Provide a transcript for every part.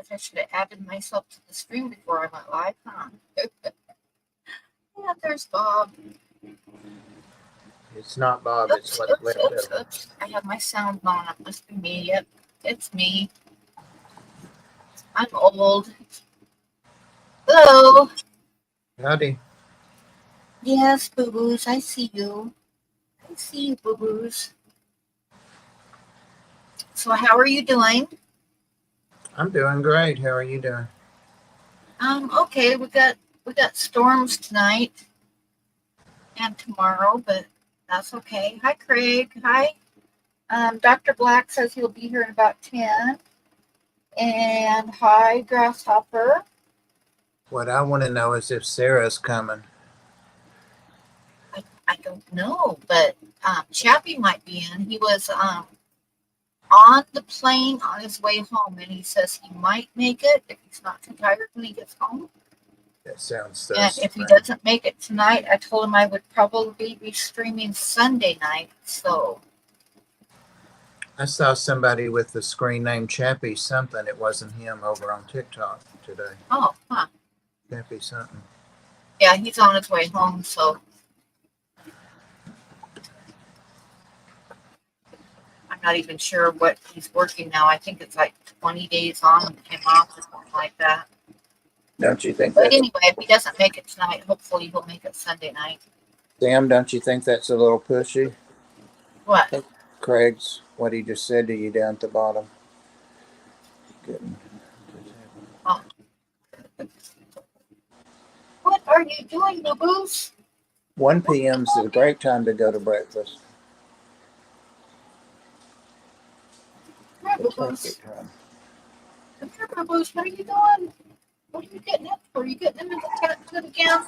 guess I should have added myself to the stream before I went live, huh? Yeah, there's Bob. It's not Bob, it's what's left of him. I have my sound on. It must be me. Yep, it's me. I'm old. Hello. Howdy. Yes, boo-boos, I see you. I see you, boo-boos. So how are you doing? I'm doing great. How are you doing? Okay, we got storms tonight and tomorrow, but that's okay. Hi, Craig. Hi. Dr. Black says he'll be here in about 10. And hi, Grasshopper. What I want to know is if Sarah's coming. I don't know, but Chappy might be in. He was on the plane on his way home, and he says he might make it if he's not too tired when he gets home. That sounds so And if he doesn't make it tonight, I told him I would probably be streaming Sunday night. So I saw somebody with the screen name Chappy something. It wasn't him over on TikTok today. oh, huh. Chappy something. Yeah, he's on his way home, so I'm not even sure what he's working now. I think it's like 20 days on and 10 off or something like that. Don't you think But that's... anyway, if he doesn't make it tonight, hopefully he'll make it Sunday night. Sam, don't you think that's a little pushy? What? Craig's, what he just said to you down at the bottom. Good. Oh. What are you doing, boo-boos? 1 p.m. is a great time to go to breakfast. Come here, boo-boos. Come here, boo-boos. What are you doing? What are you getting up for? Are you getting into the cat food again?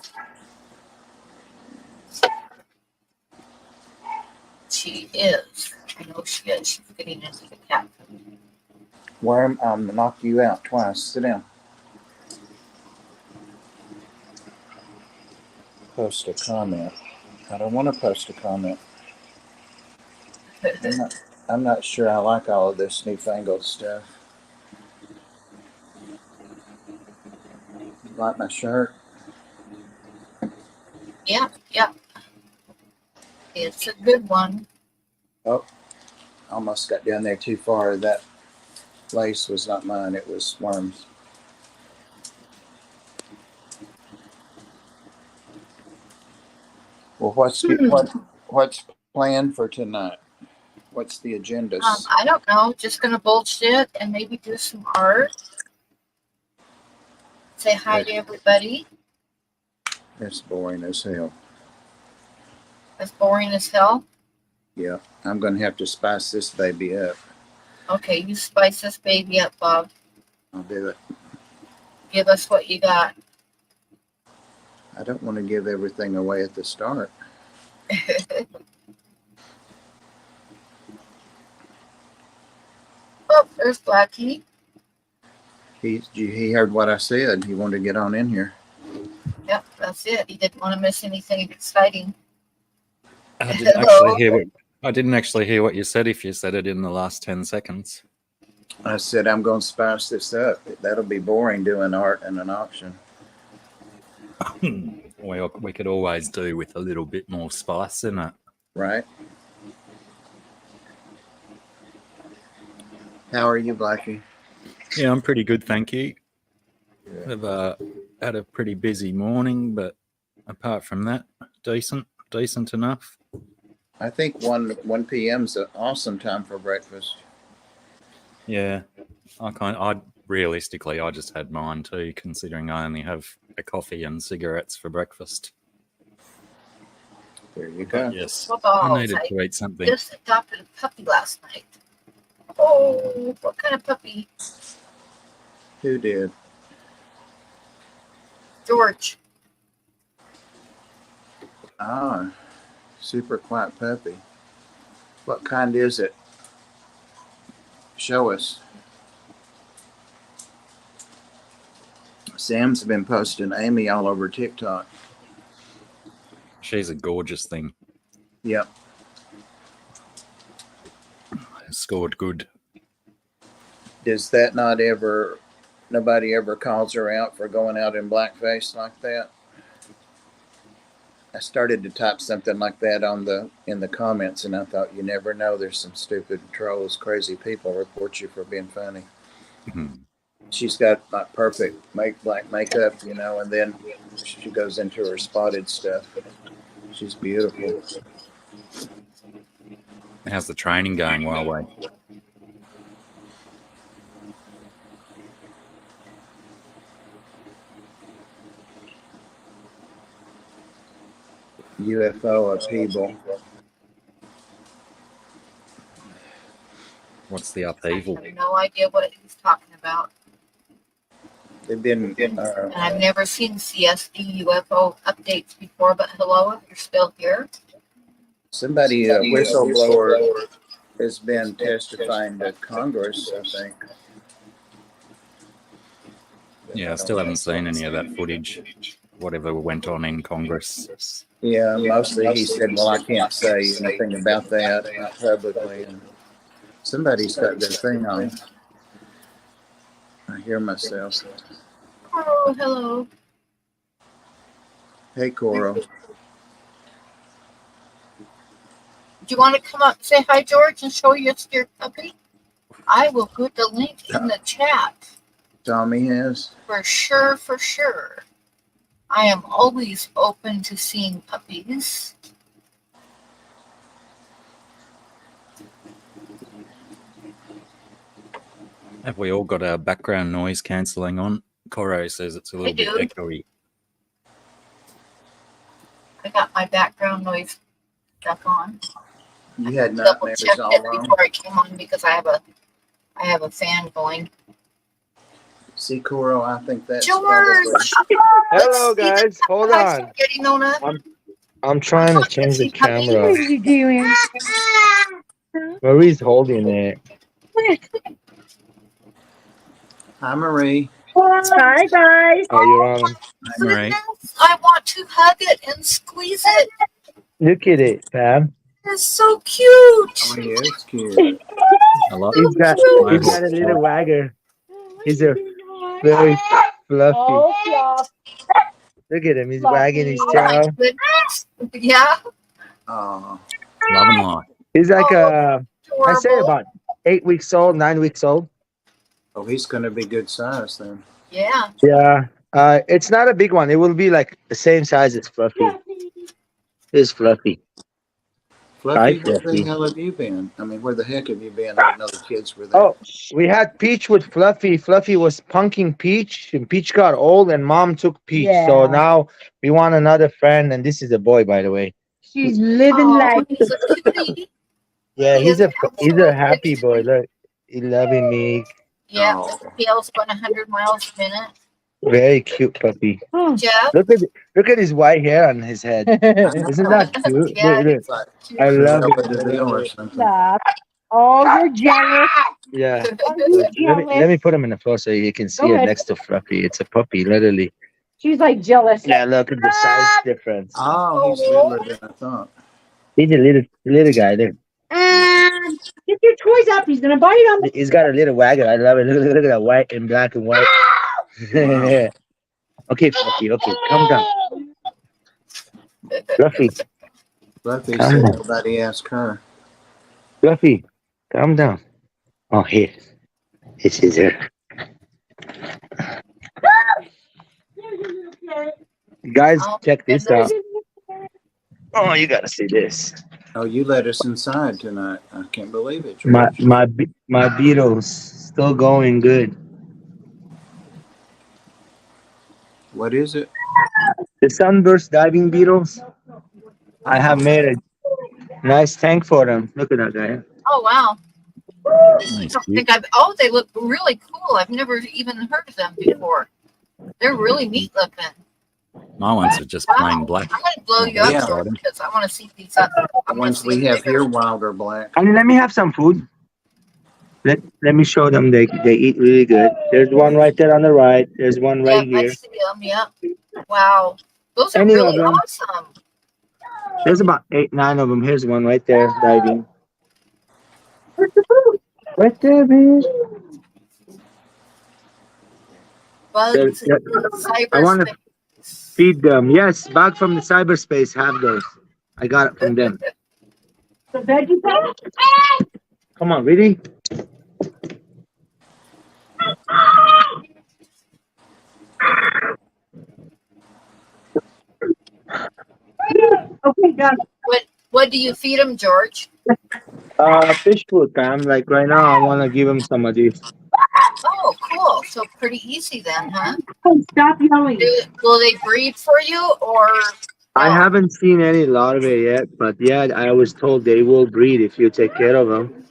She is. I know she is. She's getting into the cat food. Worm, knock you out twice. Sit down. Post a comment. I don't want to post a comment. I'm not sure I like all of this newfangled stuff. You like my shirt? Yeah. It's a good one. Oh, almost got down there too far. That lace was not mine. It was Worm's. Well, what's planned for tonight? What's the agenda? I don't know. Just gonna bullshit and maybe do some art. Say hi to everybody. That's boring as hell. That's boring as hell. Yeah, I'm gonna have to spice this baby up. Okay, you spice this baby up, Bob. I'll do it. Give us what you got. I don't want to give everything away at the start. Oh, there's Blacky. He heard what I said. He wanted to get on in here. Yep, that's it. He didn't want to miss anything exciting. I didn't actually hear what you said if you said it in the last 10 seconds. I said, I'm going to spice this up. That'll be boring doing art in an auction. Well, we could always do with a little bit more spice in it. Right? How are you, Blacky? Yeah, I'm pretty good, thank you. I've had a pretty busy morning, but apart from that, decent enough. I think 1 p.m. is an awesome time for breakfast. Yeah, I realistically, I just had mine too, considering I only have a coffee and cigarettes for breakfast. There you go. But yes, Well, I needed to eat something. Just adopted a puppy last night. Oh, what kind of puppy? Who did? George. Ah, super quiet puppy. What kind is it? Show us. Sam's been posting Amy all over TikTok. She's a gorgeous thing. Yep. Scored good. Does that not ever nobody ever calls her out for going out in blackface like that. I started to type something like that in the comments, and I thought, you never know. There's some stupid trolls, crazy people report you for being funny. Mhm. She's got like perfect black makeup, you know, and then she goes into her spotted stuff. She's beautiful. How's the training going, Wildway? UFO upheaval. What's the I upheaval? have no idea what he's talking about. They've been And I've never seen CSD UFO updates before, but hello, if you're still here. somebody, a whistleblower, has been testifying to Congress, I think. Yeah, I still haven't seen any of that footage. Whatever went on in Congress. Yeah, mostly he said, well, I can't say anything about that, not publicly. And somebody's got their thing on. I hear myself. Oh, hello. Hey, Coro. Do you want to come up and say hi, George, and show us your puppy? I will put the link in the chat. Tommy has. For sure, for sure. I am always open to seeing puppies. Have we all got our background noise cancelling on? Coro says it's a little bit do. echoey. I got my background noise stuff on. You had Double nightmares checked all it wrong. before I came on because I have a fan going. See, Coro, I think that's George! probably. Hello, guys. Hold Hi, on. Spaghetti Nona. I'm trying to change the See, puppy. camera. What are you doing? Marie's holding it. Hi, Marie. Hi, guys. Oh, you're on. Hi, Marie. Goodness, I want to hug it and squeeze it. Look at it, Pam. It's so cute. Oh, yeah, it's cute. I love He's got it. a little wagger. He's a very fluffy. Oh, fluff. Look at him. He's Fluffy. wagging his Oh my tail. goodness. Yeah. Oh, Love and life. He's like I say Adorable. about 8 weeks old, 9 weeks old. oh, he's going to be good size then. Yeah. Yeah. It's not a big one. It will be like the same size as Fluffy. It's Fluffy. Fluffy, Hi, where Fluffy. the hell have you been? I mean, where the heck have you been? I didn't know the kids were there. Oh, we had Peach with Fluffy. Fluffy was punking Peach, and Peach got old, and Mom took Peach. So Yeah. now we want another friend, and this is a boy, by the way. She's living Oh, life. he's a cutie. Yeah, He he's is a absolutely happy boy. cute. Look, he loving me. Yeah, Oh. his tail's going 100 miles a minute. Very cute puppy. Oh. Jeff. Look at his white hair on his head. Isn't that cute? Yeah, Look, look. It's like I love Cruella it. de Vil or something. Stop. Oh, you're jealous. Yeah. Oh, you're Let jealous. me put him in the floor so you can see Go it ahead. next to Fluffy. It's a puppy, literally. She's like jealous. Yeah, look at the size difference. Oh, he's littler than I thought. He's a little guy there. Get your toys up. He's gonna bite them. He's got a little wagger. I love it. Look at that white and black and white. Okay, Fluffy. Okay, calm down. Fluffy. Fluffy Calm said down. nobody asked her. Fluffy, calm down. Oh, here. This is her. Guys, Oh, check this goodness. out. Oh, you gotta see this. Oh, you let us inside tonight. I can't believe it, George. My Beatles still going good. What is it? The sunburst diving beetles. I have made a nice tank for them. Look at that guy. Oh, wow. Nice. They look really cool. I've never even heard of them before. They're really neat looking. My ones are just plain black. I'm going to blow you Yeah. up, George, because I want to see these up. The ones we have here, wild or black. Honey, let me have some food. Let me show them they eat really good. There's one right there on the right. There's one right Yep, I here. see them. Yep. Wow. Those are Any of really them. awesome. There's about 8, 9 of them. Here's one right there diving. Where's the food? Right there, man. Bugs in I want to cyberspace. feed them. Yes, back from the cyberspace have those. I got it from them. The veggie patch? Come on, really? Okay, done. What do you feed them, George? Fish food, Pam. Like right now, I want to give them some of these. Oh, cool. So pretty easy then, huh? Oh, stop yelling. Will they breed for you or I no? haven't seen any larvae yet, but yeah, I was told they will breed if you take care of them.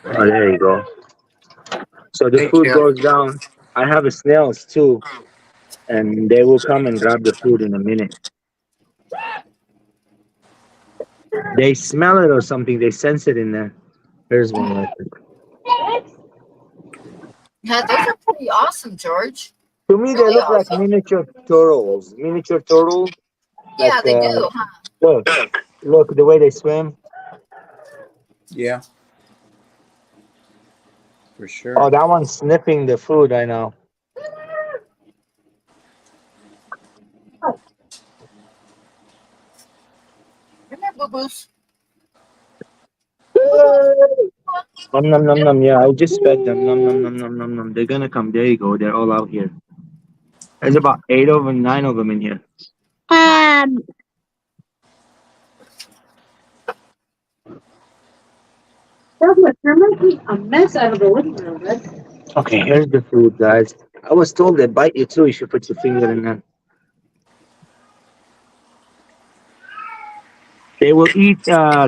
Oh, there you go. So the Hey, food Chip. goes down. I have a snails too, and they will come and grab the food in a minute. They smell it or something. They sense it in there. There's one right there. Yeah, those are pretty awesome, George. To me, they Really look like awesome. miniature turtles. Miniature turtle. Like, Yeah, they do, huh? look the way they swim. Yeah, for sure. Oh, that one's sniffing the food right now. Come here, boo-boos. Nom nom nom nom. Yeah, I just fed them. Nom nom nom nom nom nom. They're gonna come. There you go. They're all out here. There's about 8 of them, 9 of them in here. Douglas, you're making a mess out of the living room. Okay, here's the food, guys. I was told they bite you too if you put your finger in there. They will eat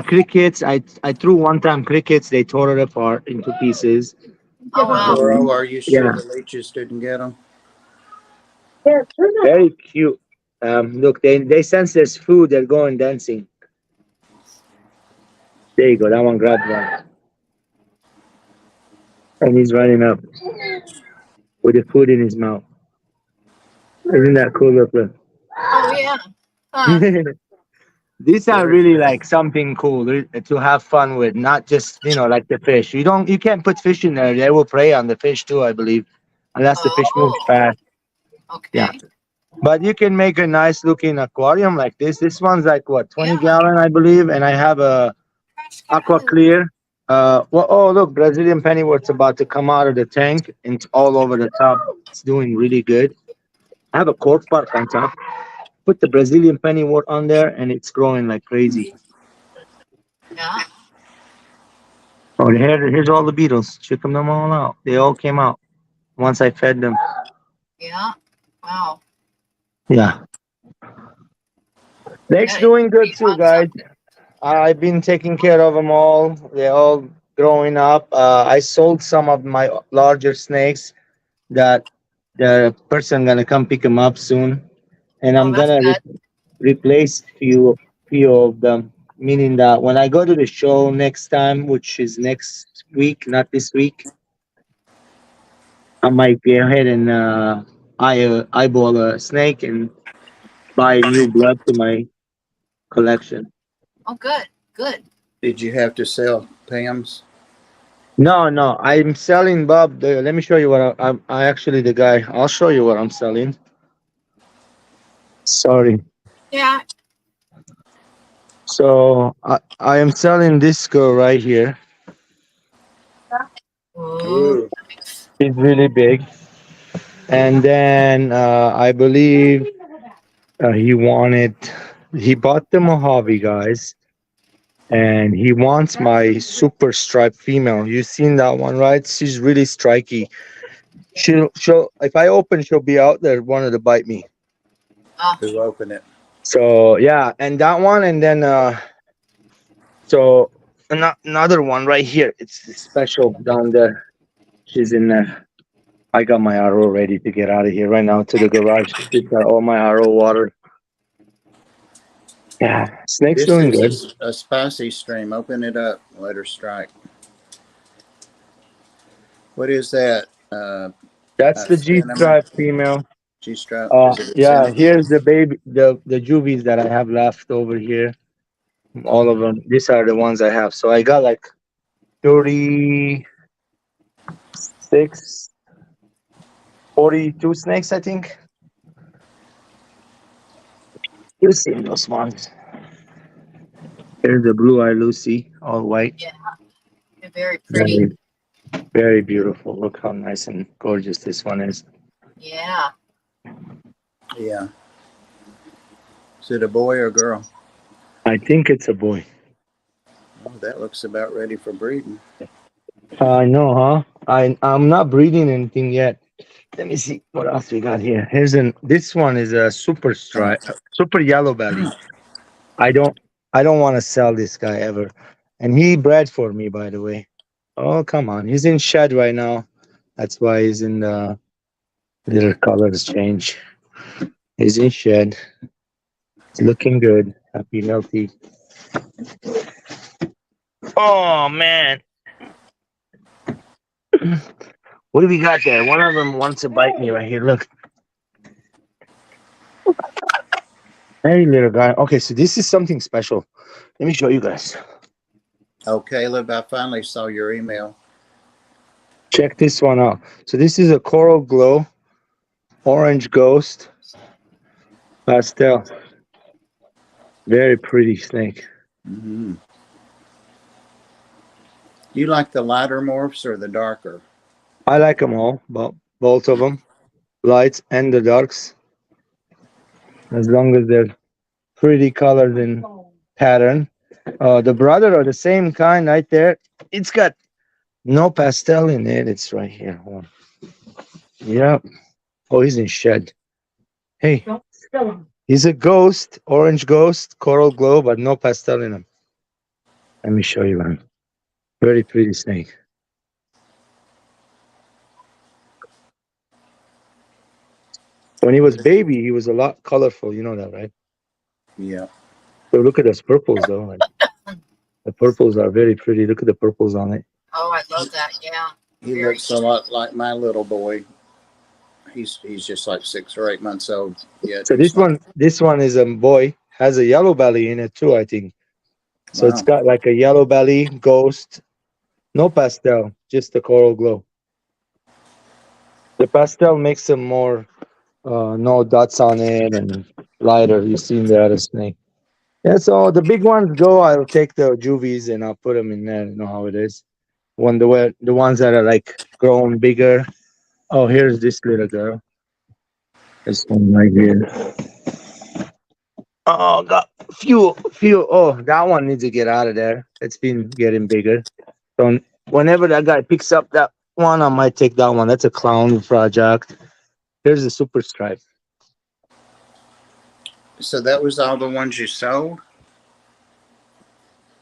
crickets. I threw one time crickets. They tore it apart into pieces. Oh, wow. Laurel, are you sure Yeah, the leeches didn't get them? There, turn that. very cute. Look, they sense there's food. They're going dancing. There you go. That one grabbed one, and he's running up with the food in his mouth. Isn't that cool? Look. Oh, yeah. Huh. These are Very really cool. like something cool to have fun with, not just like the fish. You can't put fish in there. They will prey on the fish too, I believe, unless the fish moves Oh, fast. Yeah, okay. but you can make a nice looking aquarium like this. This one's like what, 20 Yeah. gallon, I believe, and I have a aqua clear. Well, oh look, Brazilian pennywort's about to come out of the tank and it's all over the top. It's doing really good. I have a cork bark on top. Put the Brazilian pennywort on there, and it's growing like crazy. Yeah. Oh, here's all the beetles. Check them all out. They all came out once I fed them. Yeah. Wow. Yeah. Snake's Yeah, doing good pretty too, awesome. guys. I've been taking care of them all. They're all growing up. I sold some of my larger snakes that the person gonna come pick them up soon, and Oh, I'm that's gonna good. replace few of them. Meaning that when I go to the show next time, which is next week, not this week, I might go ahead and eyeball a snake and buy new blood to my collection. Oh, good. Good. Did you have to sell Pam's? No, I'm selling Bob. Let me show you what I actually the guy. I'll show you what I'm selling. Sorry. Yeah. So I am selling this girl right here. Ooh. It's really big. And then I believe he bought the Mojave, guys. And he wants my super stripe female. You seen that one, right? She's really striky. She'll if I open, she'll be out there wanting to bite me. Oh, Who opened it? So yeah, and that one, and then so another one right here. It's special down there. She's in there. I got my RO ready to get out of here right now to the garage. These are all my RO water. Yeah, snake's This doing good. is a spicy stream. Open it up. Let her strike. What is that? That's the G Cinnamon? stripe female. G-strap? Is it a Yeah, cinnamon? here's the baby, the juvies that I have left over here. All of them. These are the ones I have. So I got like 36 42 snakes, I think. You've seen those ones. Here's the blue eye Lucy, all white. Yeah, they're very pretty. Very, very beautiful. Look how nice and gorgeous this one is. Yeah. Yeah. Is it a boy or girl? I think it's a boy. Oh, that looks about ready for breeding. I know, huh? I'm not breeding anything yet. Let me see what else we got here. This one is a super yellow belly. I don't want to sell this guy ever. And he bred for me, by the way. Oh, come on. He's in shed right now. That's why he's in the little colors change. He's in shed. It's looking good. Happy, healthy. Oh, man. What do we got there? One of them wants to bite me right here. Look. Hey, little guy. Okay, so this is something special. Let me show you guys. Oh, Caleb, I finally saw your email. Check this one out. So this is a coral glow, orange ghost, pastel. Very pretty snake. Mm-hmm. You like the lighter morphs or the darker? I like them all, both of them, lights and the darks, as long as they're pretty colored and pattern. The brother are the same kind right there. It's got no pastel in it. It's right here. Hold on. Yep. Oh, he's in shed. Hey, Don't spill them. he's a ghost, orange ghost, coral glow, but no pastel in him. Let me show you one. Very pretty snake. When he was baby, he was a lot colorful. You know that, right? Yeah. So look at those purples, though. Like, the purples are very pretty. Look at the purples on it. Oh, I love that. Yeah. He Very looks a lot like my little boy. He's just like 6 or 8 months old. Yeah. So this one is a boy. Has a yellow belly in it too, I think. So it's Wow. got like a yellow belly, ghost, no pastel, just the coral glow. The pastel makes them more no dots on it and lighter. You see in the other snake. Yeah, so the big ones go. I'll take the juvies and I'll put them in there. You know how it is. The ones that are like grown bigger. Oh, here's this little girl. This one right here. Oh, got few. Oh, that one needs to get out of there. It's been getting bigger. So whenever that guy picks up that one, I might take that one. That's a clown project. Here's the super stripe. So that was all the ones you sold?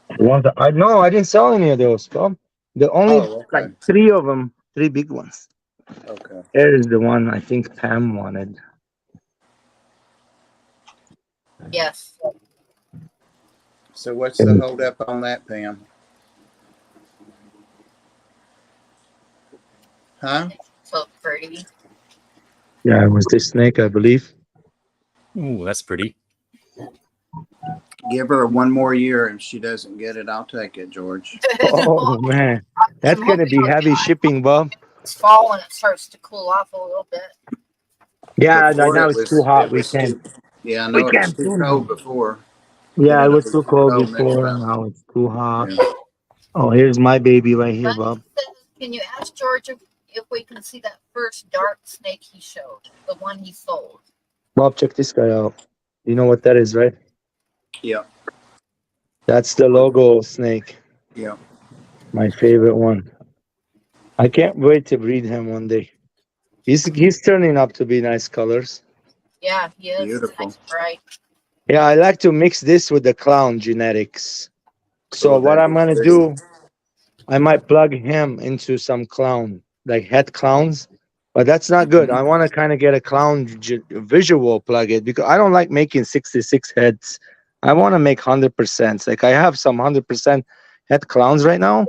I didn't sell any of those, Bob. The only Oh, like okay. 3 of them, 3 big ones. Okay. Here is the one I think Pam wanted. Yes. So what's the hold up on that, Pam? Huh? So pretty. Yeah, it was this snake, I believe. Oh, that's pretty. Give her 1 more year. If she doesn't get it, I'll take it, George. Oh man, that's gonna be heavy shipping, Bob. It's fall when it starts to cool off a little bit. Yeah, right Before now it it's too hot. We can't. Yeah, I We know it was can't too do cold that. before. Yeah, it It'll was be too cold next before. time. Now it's too hot. Yeah. Oh, here's my baby right here, Bunny Bob. says, can you ask George if we can see that first dark snake he showed, the one he sold? Bob, check this guy out. You know what that is, right? Yeah. That's the logo snake. Yeah. My favorite one. I can't wait to breed him one day. He's turning up to be nice colors. Yeah, he is. Beautiful. Nice, bright. Yeah, I like to mix this with the clown genetics. So Oh, what that I'm is gonna pretty. do, I might plug him into some clown, like head clowns, but that's not good. I want to kind of get a clown visual plug it because I don't like making 66 heads. I want to make 100%. Like I have some 100% head clowns right now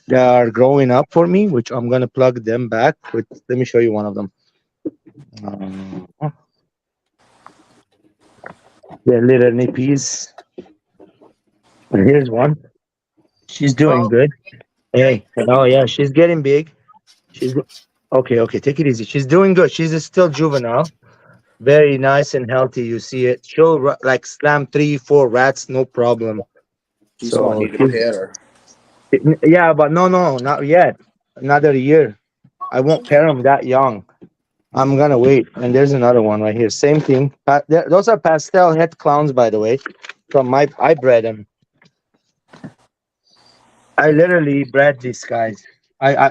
that are growing up for me, which I'm gonna plug them back with. Let me show you one of them. They're little nippies. Here's one. She's doing Oh, good. Hey, oh yeah, she's getting big. Okay, okay, take it easy. She's doing good. She's still juvenile. Very nice and healthy. You see it. She'll like slam 3, 4 rats, no problem. She's So wanting you to pet her. yeah, but no, not yet. Another year. I won't pair them that young. I'm gonna wait. And there's another one right here. Same thing. Those are pastel head clowns, by the way. I bred them. I literally bred these guys.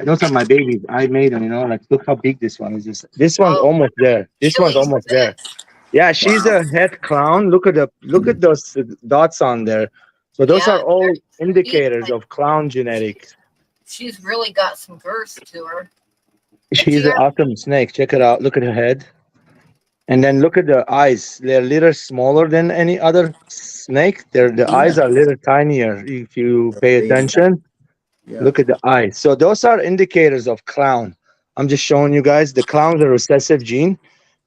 Those are my babies. I made them. You know, like look how big this one is. This one's Oh, almost there. This one's Chili's almost there. this. Yeah, she's Wow. a head clown. Look at those dots on there. So those are Yeah, all they're indicators like- of clown genetics. She's really got some girth to her. She's an awesome snake. Check it out. Look at her head. And then look at the eyes. They're a little smaller than any other snake. The eyes are a little tinier if you pay attention. Yeah. Look at the eyes. So those are indicators of clown. I'm just showing you guys the clown's a recessive gene.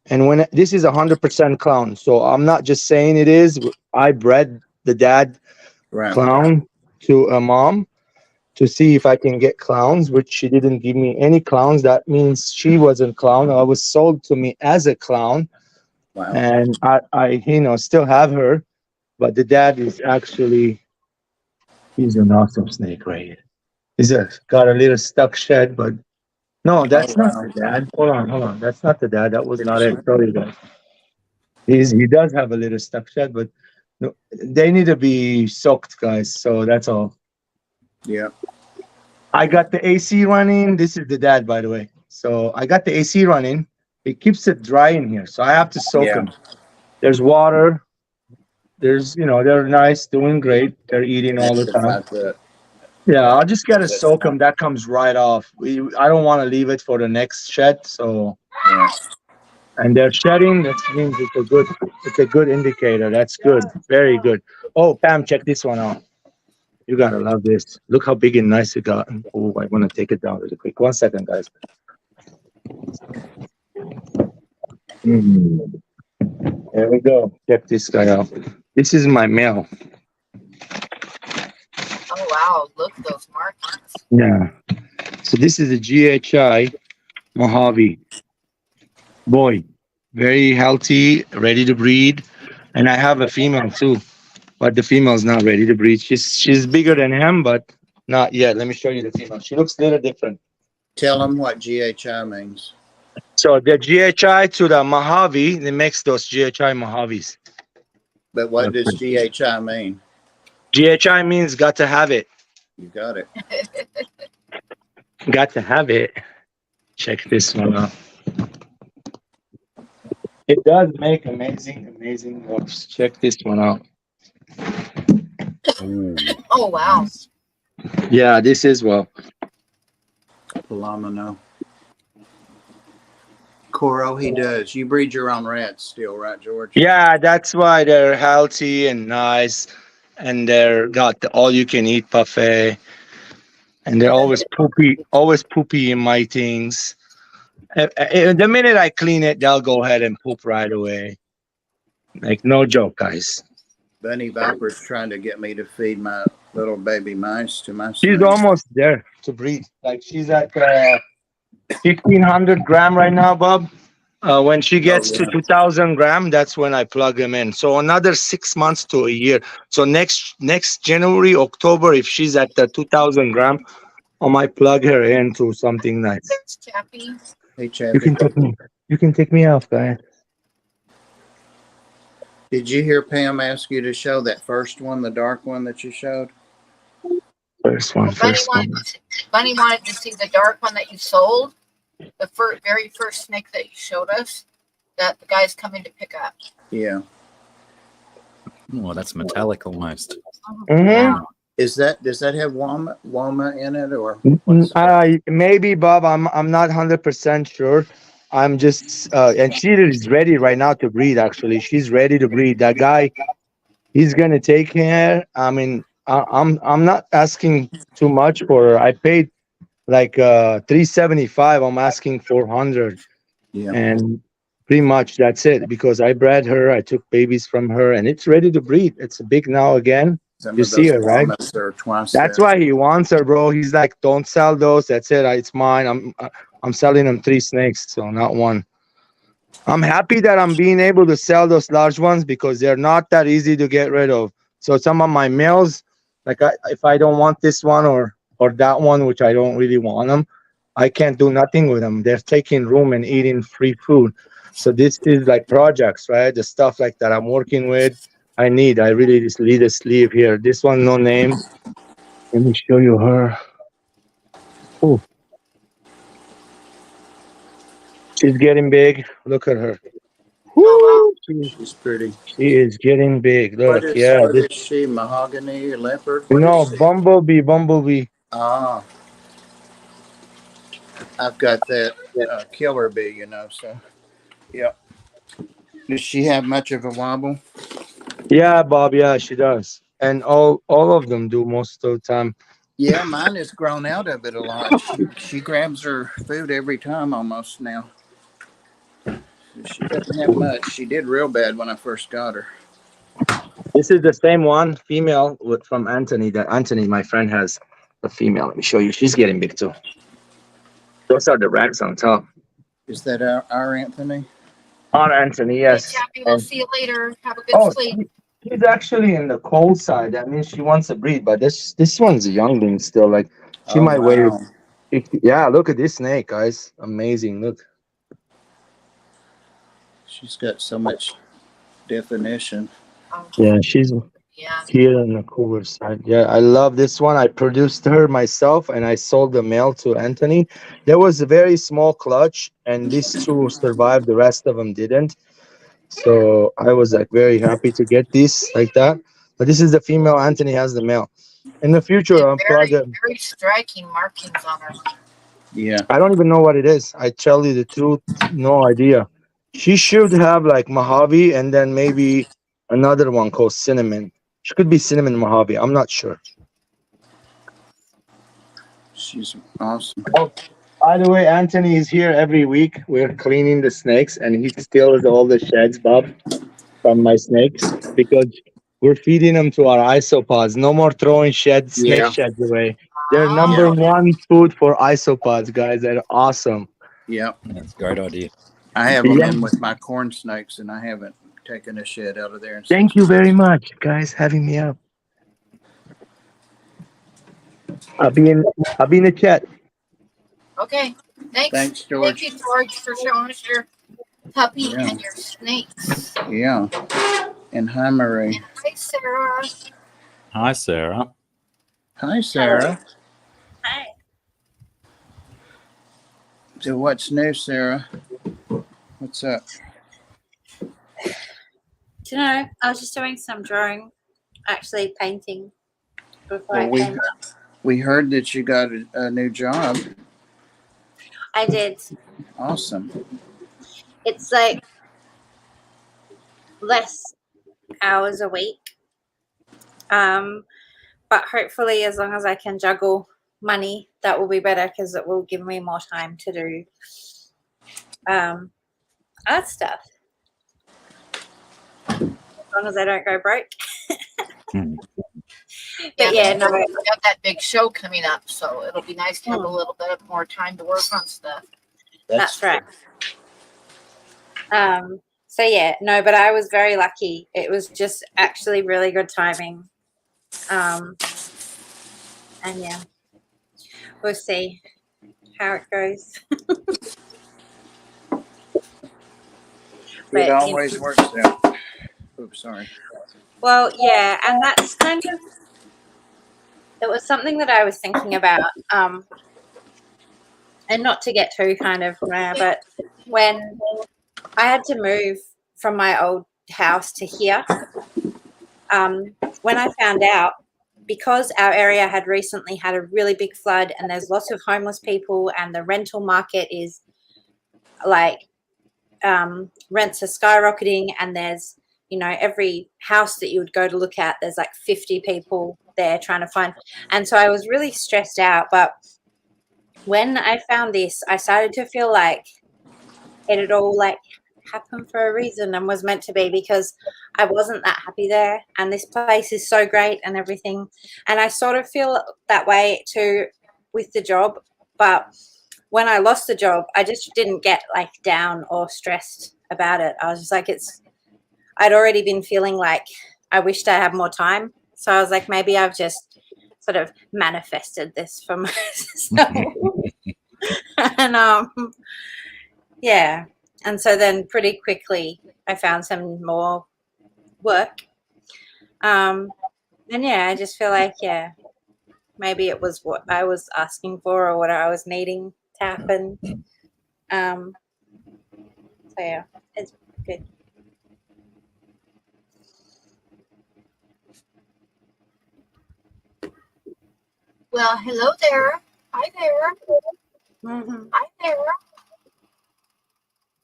And when this is 100% clown. So I'm not just saying it is. I bred the dad Right. clown to a mom to see if I can get clowns, which she didn't give me any clowns. That means she wasn't clown. I was sold to me as a clown. Wow. And I still have her, but the dad is actually, he's an awesome snake right here. He's got a little stuck shed, but no, that's not wow. the dad. Hold on. That's not the dad. That was not it. Sorry, guys. He does have a little stuck shed, but no, they need to be soaked, guys. So that's all. Yeah. I got the AC running. This is the dad, by the way. So I got the AC running. It keeps it dry in here, so I have to soak Yeah. them. There's water. There's, they're nice, doing great. They're eating all the That's the time. fact that- Yeah, I'll just gotta That's soak them. fine. That comes right off. I don't want to leave it for the next shed. So, yeah. and they're shedding. That means it's a good indicator. That's good, very good. Oh, Pam, check this one out. You gotta love this. Look how big and nice it got. Oh, I want to take it down really quick. 1 second, guys. There we go. Check this guy out. This is my male. Oh wow, look at those markings. Yeah. So this is a GHI Mojave boy. Very healthy, ready to breed. And I have a female too, but the female's not ready to breed. She's bigger than him, but not yet. Let me show you the female. She looks a little different. Tell them what GHI means. So the GHI to the Mojave, they makes those GHI Mojaves. But what does GHI mean? GHI means got to have it. You got it. Got to have it. Check this one out. It does make amazing looks. Check this one out. Oh wow. Yeah, this is Palomino. Coro, he does. You breed your own rats still, right, George? Yeah, that's why they're healthy and nice, and they're got the all-you-can-eat buffet, and they're always poopy in my things. The minute I clean it, they'll go ahead and poop right away. Like no joke, guys. Bunny Viper's trying to get me to feed my little baby mice to my She's son. almost there to breed. Like she's at 1,500 gram right now, Bob. When she gets to 2,000 gram, that's when I plug them in. So another 6 months to a year. So next January, October, if she's at the 2,000 gram, I might plug her into something nice. It's Chappy. Hey, Chappy. You can take me off, guys. Did you hear Pam ask you to show that first one, the dark one that you showed? First one. Bunny wanted to see the dark one that you sold. The very first snake that you showed us, that the guy's coming to pick up. Yeah. Oh, that's metallic almost. Mhm. Does that have Woma in it or? Maybe, Bob. I'm not 100% sure. I'm just and she is ready right now to breed. Actually, she's ready to breed. That guy, he's gonna take her. I mean, I'm not asking too much for her. I paid like 375. I'm asking 400. Yeah. And pretty much that's it because I bred her. I took babies from her, and it's ready to breed. It's big now again. Some You of see those it, right? Womas are twice That's that. why he wants her, bro. He's like, don't sell those. That's it. It's mine. I'm selling them 3 snakes, so not one. I'm happy that I'm being able to sell those large ones because they're not that easy to get rid of. So some of my males, like if I don't want this one or that one, which I don't really want them, I can't do nothing with them. They're taking room and eating free food. So this is like projects, right? The stuff like that I'm working with. I really just need a sleeve here. This one, no name. Let me show you her. Oh, she's getting big. Look at her. Oh, Woo! She's pretty. She is getting big. Look, yeah. What is she? Mahogany, leopard? What No, is she? bumblebee. Ah, I've got that Yeah. killer bee, you know. So, yeah. Does she have much of a wobble? Yeah, Bob. Yeah, she does, and all of them do most of the time. Yeah, mine has grown out of it a lot. She grabs her food every time almost now. She doesn't have much. She did real bad when I first got her. This is the same one, female, from Anthony. That Anthony, my friend, has a female. Let me show you. She's getting big too. Those are the racks on top. Is that our Anthony? On Anthony, okay, yes. Chappy, we'll see you later. Have a good Oh, sleep. she's actually in the cold side. That means she wants to breed, but this one's a youngling still. Like she Oh might weigh wow, 50. Yeah, look at this snake, guys. Amazing. Look. she's got so much definition. Yeah, she's Yeah. here on the cooler side. Yeah, I love this one. I produced her myself and I sold the male to Anthony. There was a very small clutch, and these two survived. The rest of them didn't. So I was like very happy to get this like that. But this is the female. Anthony has the male. In the future, And I'm probably. very striking markings on her. Yeah, I don't even know what it is. I tell you the truth, no idea. She should have like Mojave and then maybe another one called cinnamon. She could be cinnamon Mojave. I'm not sure. she's awesome. Oh, by the way, Anthony is here every week. We're cleaning the snakes, and he steals all the sheds, Bob, from my snakes because we're feeding them to our isopods. No more throwing snake Yeah, sheds away. They're yeah, number one food for isopods, guys. They're awesome. yeah. That's a great idea. I have them Yeah. in with my corn snakes, and I haven't taken a shed out of there in Thank 6 you very months. much, guys, having me up. I'll be in the chat. Okay. Thanks. Thanks, Thank you, George. George, for showing us your puppy Yeah, and your snakes. yeah. And hi, Marie. And hi, Sarah. Hi, Sarah. Hi, Sarah. Hi. So, what's new, Sarah? What's up? Do you know, I was just doing some drawing, actually painting before I came up. We heard that you got a new job. I did. Awesome. It's like less hours a week. But hopefully as long as I can juggle money, that will be better because it will give me more time to do art stuff. As long as I don't go broke. But yeah, no. We got that big show coming up, so it'll be nice to have a little bit of more time to work on stuff. That's right. So yeah, no, but I was very lucky. It was just actually really good timing. And yeah, we'll see how it goes. It always works out. Oops, sorry. Well, yeah, and that's kind of, it was something that I was thinking about, and not to get too kind of, but when I had to move from my old house to here, when I found out, because our area had recently had a really big flood and there's lots of homeless people and the rental market is like, rents are skyrocketing and there's, you know, every house that you would go to look at, there's like 50 people there trying to find. And so I was really stressed out. But when I found this, I started to feel like it had all like happened for a reason and was meant to be, because I wasn't that happy there. And this place is so great and everything. And I sort of feel that way too with the job. But when I lost the job, I just didn't get like down or stressed about it. I was just like, I'd already been feeling like I wished I had more time. So I was like, maybe I've just sort of manifested this for myself. And yeah. And so then pretty quickly I found some more work. And yeah, I just feel like, yeah, maybe it was what I was asking for or what I was needing to happen. So yeah, it's good. Well, hello there. Hi there. Mm-hmm. Hi there.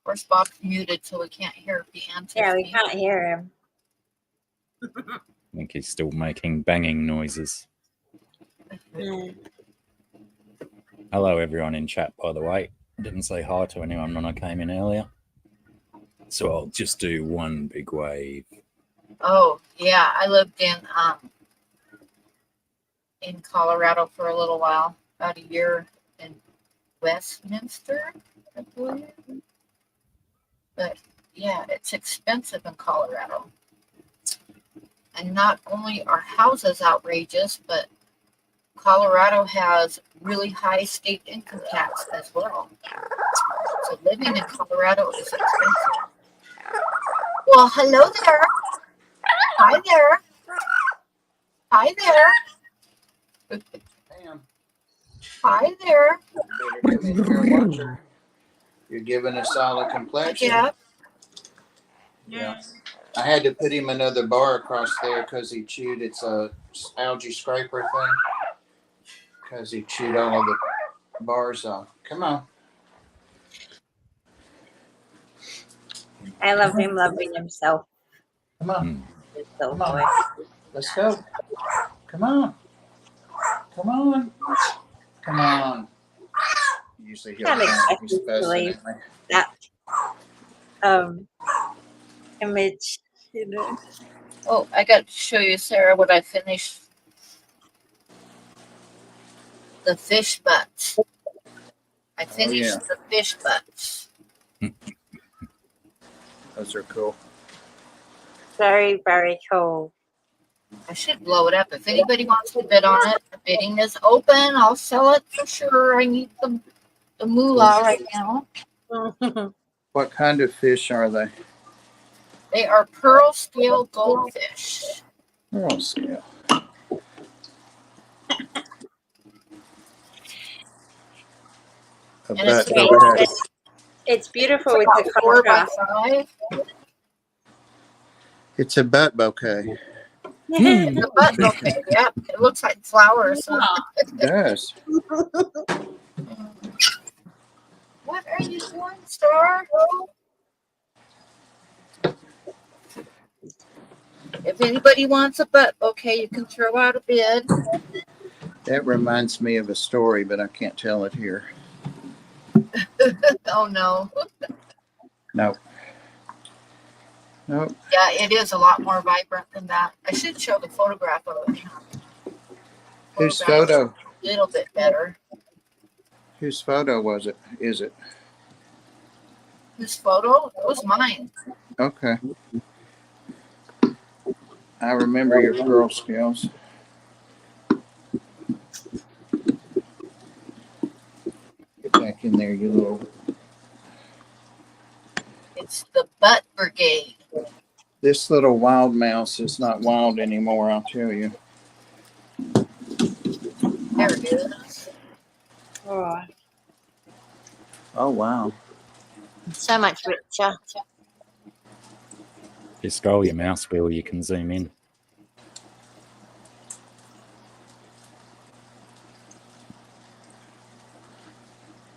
Or Bob's muted, so we can't hear if he answers. Yeah, we me. can't hear him. I think he's still making banging noises. Mm. Hello, everyone in chat, by the way. I didn't say hi to anyone when I came in earlier. So I'll just do one big wave. Oh, yeah. I lived in Colorado for a little while, about a year in Westminster, I believe. But yeah, it's expensive in Colorado. And not only are houses outrageous, but Colorado has really high state income tax as well. So living in Colorado is expensive. Well, hello there. Hi there. Hi there. Damn. Hi there. Better come in here and watch her. You're giving us all a complexion. Yeah. Yeah. I had to put him another bar across there because he chewed. It's a algae scraper thing. Because he chewed all of the bars off. Come on. I love him loving himself. Come on. His little Come on. boy. Let's go. Come on. Come on. Come on. Usually he'll Can't come. expect He's you to fussing leave at me. that image, you know. Oh, I got to show you, Sarah, what I finished. The fish butts. I finished the fish butts. Those are cool. Very, very cool. I should blow it up. If anybody wants to bid on it, the bidding is open. I'll sell it for sure. I need the moolah right now. What kind of fish are they? They are pearl scale goldfish. Pearl scale. And it's Okay. It's beautiful It's with about the 4 by contrast. 5. It's a butt bouquet. It's a butt bouquet. Yep. It looks like flowers. It does. What are you doing, Star? If anybody wants a butt bouquet, you can throw out a bid. That reminds me of a story, but I can't tell it here. Oh, no. Nope. Nope. Yeah, it is a lot more vibrant than that. I should show the photograph of it. Whose Photograph photo? is a little bit better. Whose photo was it? Is it? Whose photo? It was mine. Okay. I remember your pearl scales. Get back in there, you little. It's the Butt Brigade. This little wild mouse is not wild anymore, I'll tell you. There it is. Oh, Oh, wow. so much richer. If you scroll your mouse wheel, you can zoom in.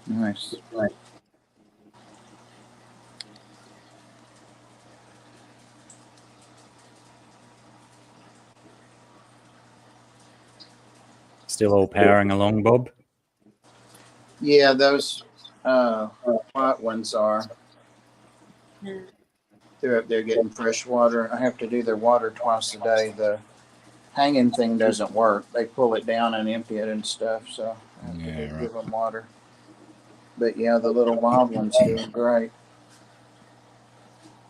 Nice. Still all powering along, Bob? Yeah, those white ones are. They're up there getting fresh water. I have to do their water twice a day. The hanging thing doesn't work. They pull it down and empty it and stuff, so I have to give them water. But yeah, the little wild one's doing great.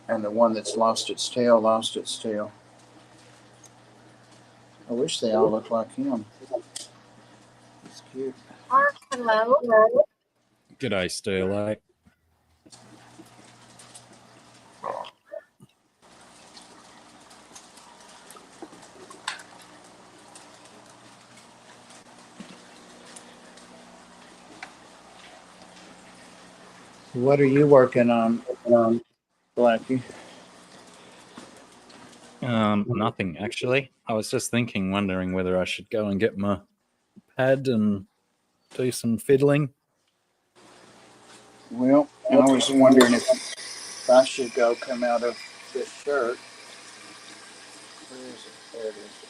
And the one that's lost its tail, lost its tail. I wish they all looked like him. He's cute. Mark, hello. G'day, Sterlo. What are you working on, Blacky? Nothing actually. I was just wondering whether I should go and get my pad and do some fiddling. Well, I was wondering if I should go come out of this shirt. Where is it? There it is.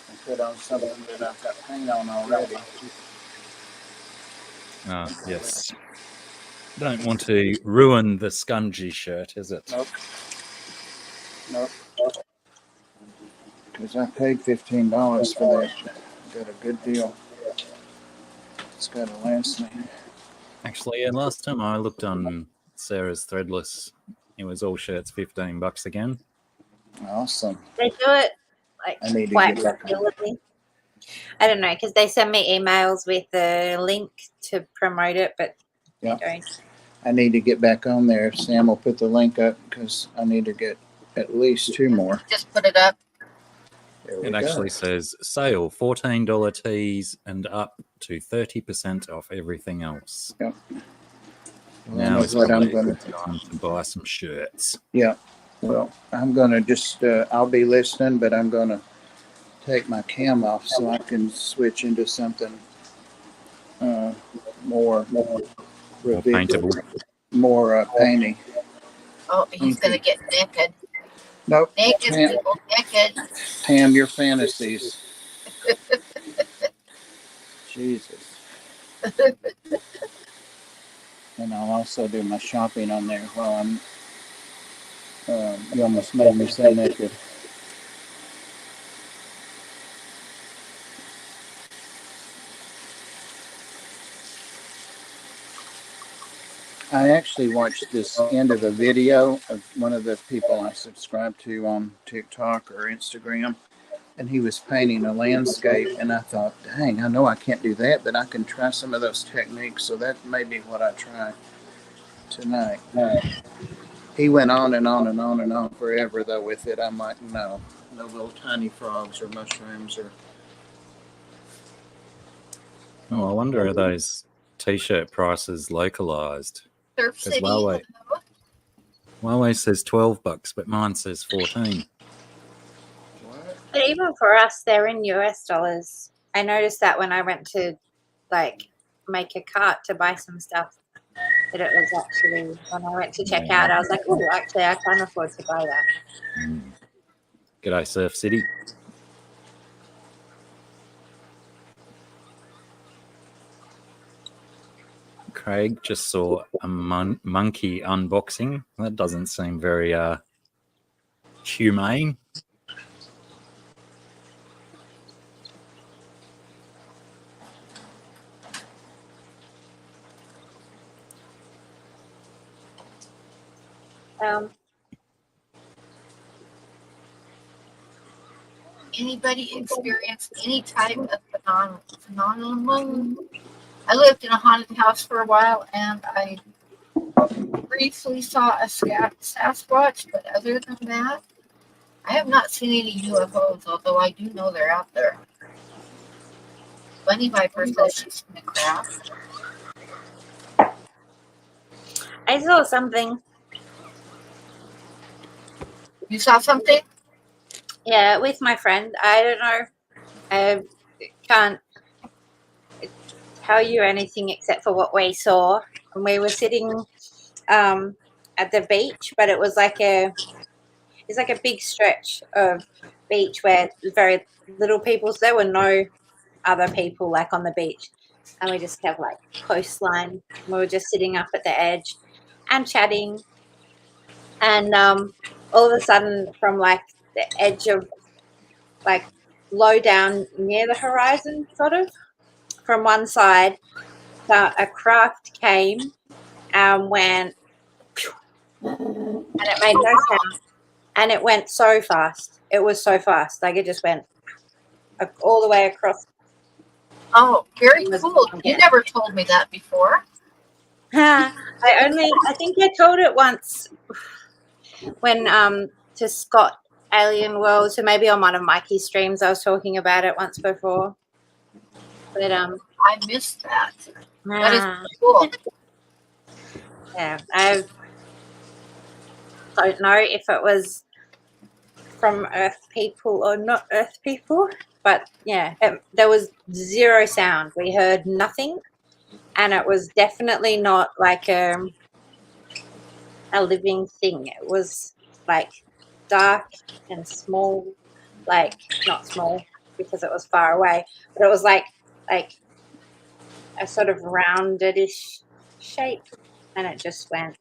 And put on something that I've got paint on already. Yes. Don't want to ruin the scungy shirt, is it? Nope. Nope. Because I paid $15 for that. Got a good deal. It's got to last me. Actually, yeah, last time I looked on Sarah's Threadless, it was all shirts $15 again. Awesome. They do it like I need to quite get back on. regularly. I don't know, because they send me emails with the link to promote it, but Yep. they don't. I need to get back on there. Sam will put the link up because I need to get at least 2 more. Just put it up. There we It go. actually says sale $14 tees and up to 30% off everything else. Yep. Now it's what I'm probably gonna. time to buy some shirts. Yeah. Well, I'm gonna just. I'll be listening, but I'm gonna take my cam off so I can switch into something more More revealing, paintable. more painty. Oh, he's gonna get naked. Nope. Naked, Pam, people, naked. Pam, your fantasies. Jesus. And I'll also do my shopping on there while I'm. You almost made me say naked. I actually watched this end of a video of one of the people I subscribe to on TikTok or Instagram, and he was painting a landscape, and I thought, dang, I know I can't do that, but I can try some of those techniques, so that may be what I try tonight. He went on and on and on and on forever, though, with it. I'm like, no little tiny frogs or mushrooms or... Oh, I wonder are those t-shirt prices localized? Surf Because City. Huawei says $12, but mine says 14. What? But even for us, they're in US dollars. I noticed that when I went to like make a cart to buy some stuff, that it was actually, when I went to check out, I was like, oh, actually, I can afford to buy that. G'day, Surf City. Craig just saw a monkey unboxing. That doesn't seem very humane. Anybody experienced any type of phenomenon? I lived in a haunted house for a while, and I briefly saw a Sasquatch, but other than that, I have not seen any UFOs, although I do know they're out there. Bunny Viper says she's in the craft. I saw something. You saw something? Yeah, with my friend. I don't know. I can't tell you anything except for what we saw. And we were sitting at the beach, but it was like it's like a big stretch of beach where very little people. So there were no other people like on the beach, and we just have like coastline. We were just sitting up at the edge and chatting, and all of a sudden, from like the edge of like low down near the horizon, sort of from one side, So a craft came and went, and it made no sound, and it went so fast. It was so fast, like it just went all the way across. Oh, very It was- cool. You never told me that before. I think I told it once when to Scott Alien World, so maybe on one of Mikey's streams I was talking about it once before. But I missed that. That is cool. yeah, I don't know if it was from Earth people or not Earth people, but yeah, there was zero sound. We heard nothing, and it was definitely not like a living thing. It was like dark and small, like not small because it was far away, but it was like a sort of roundedish shape, and it just went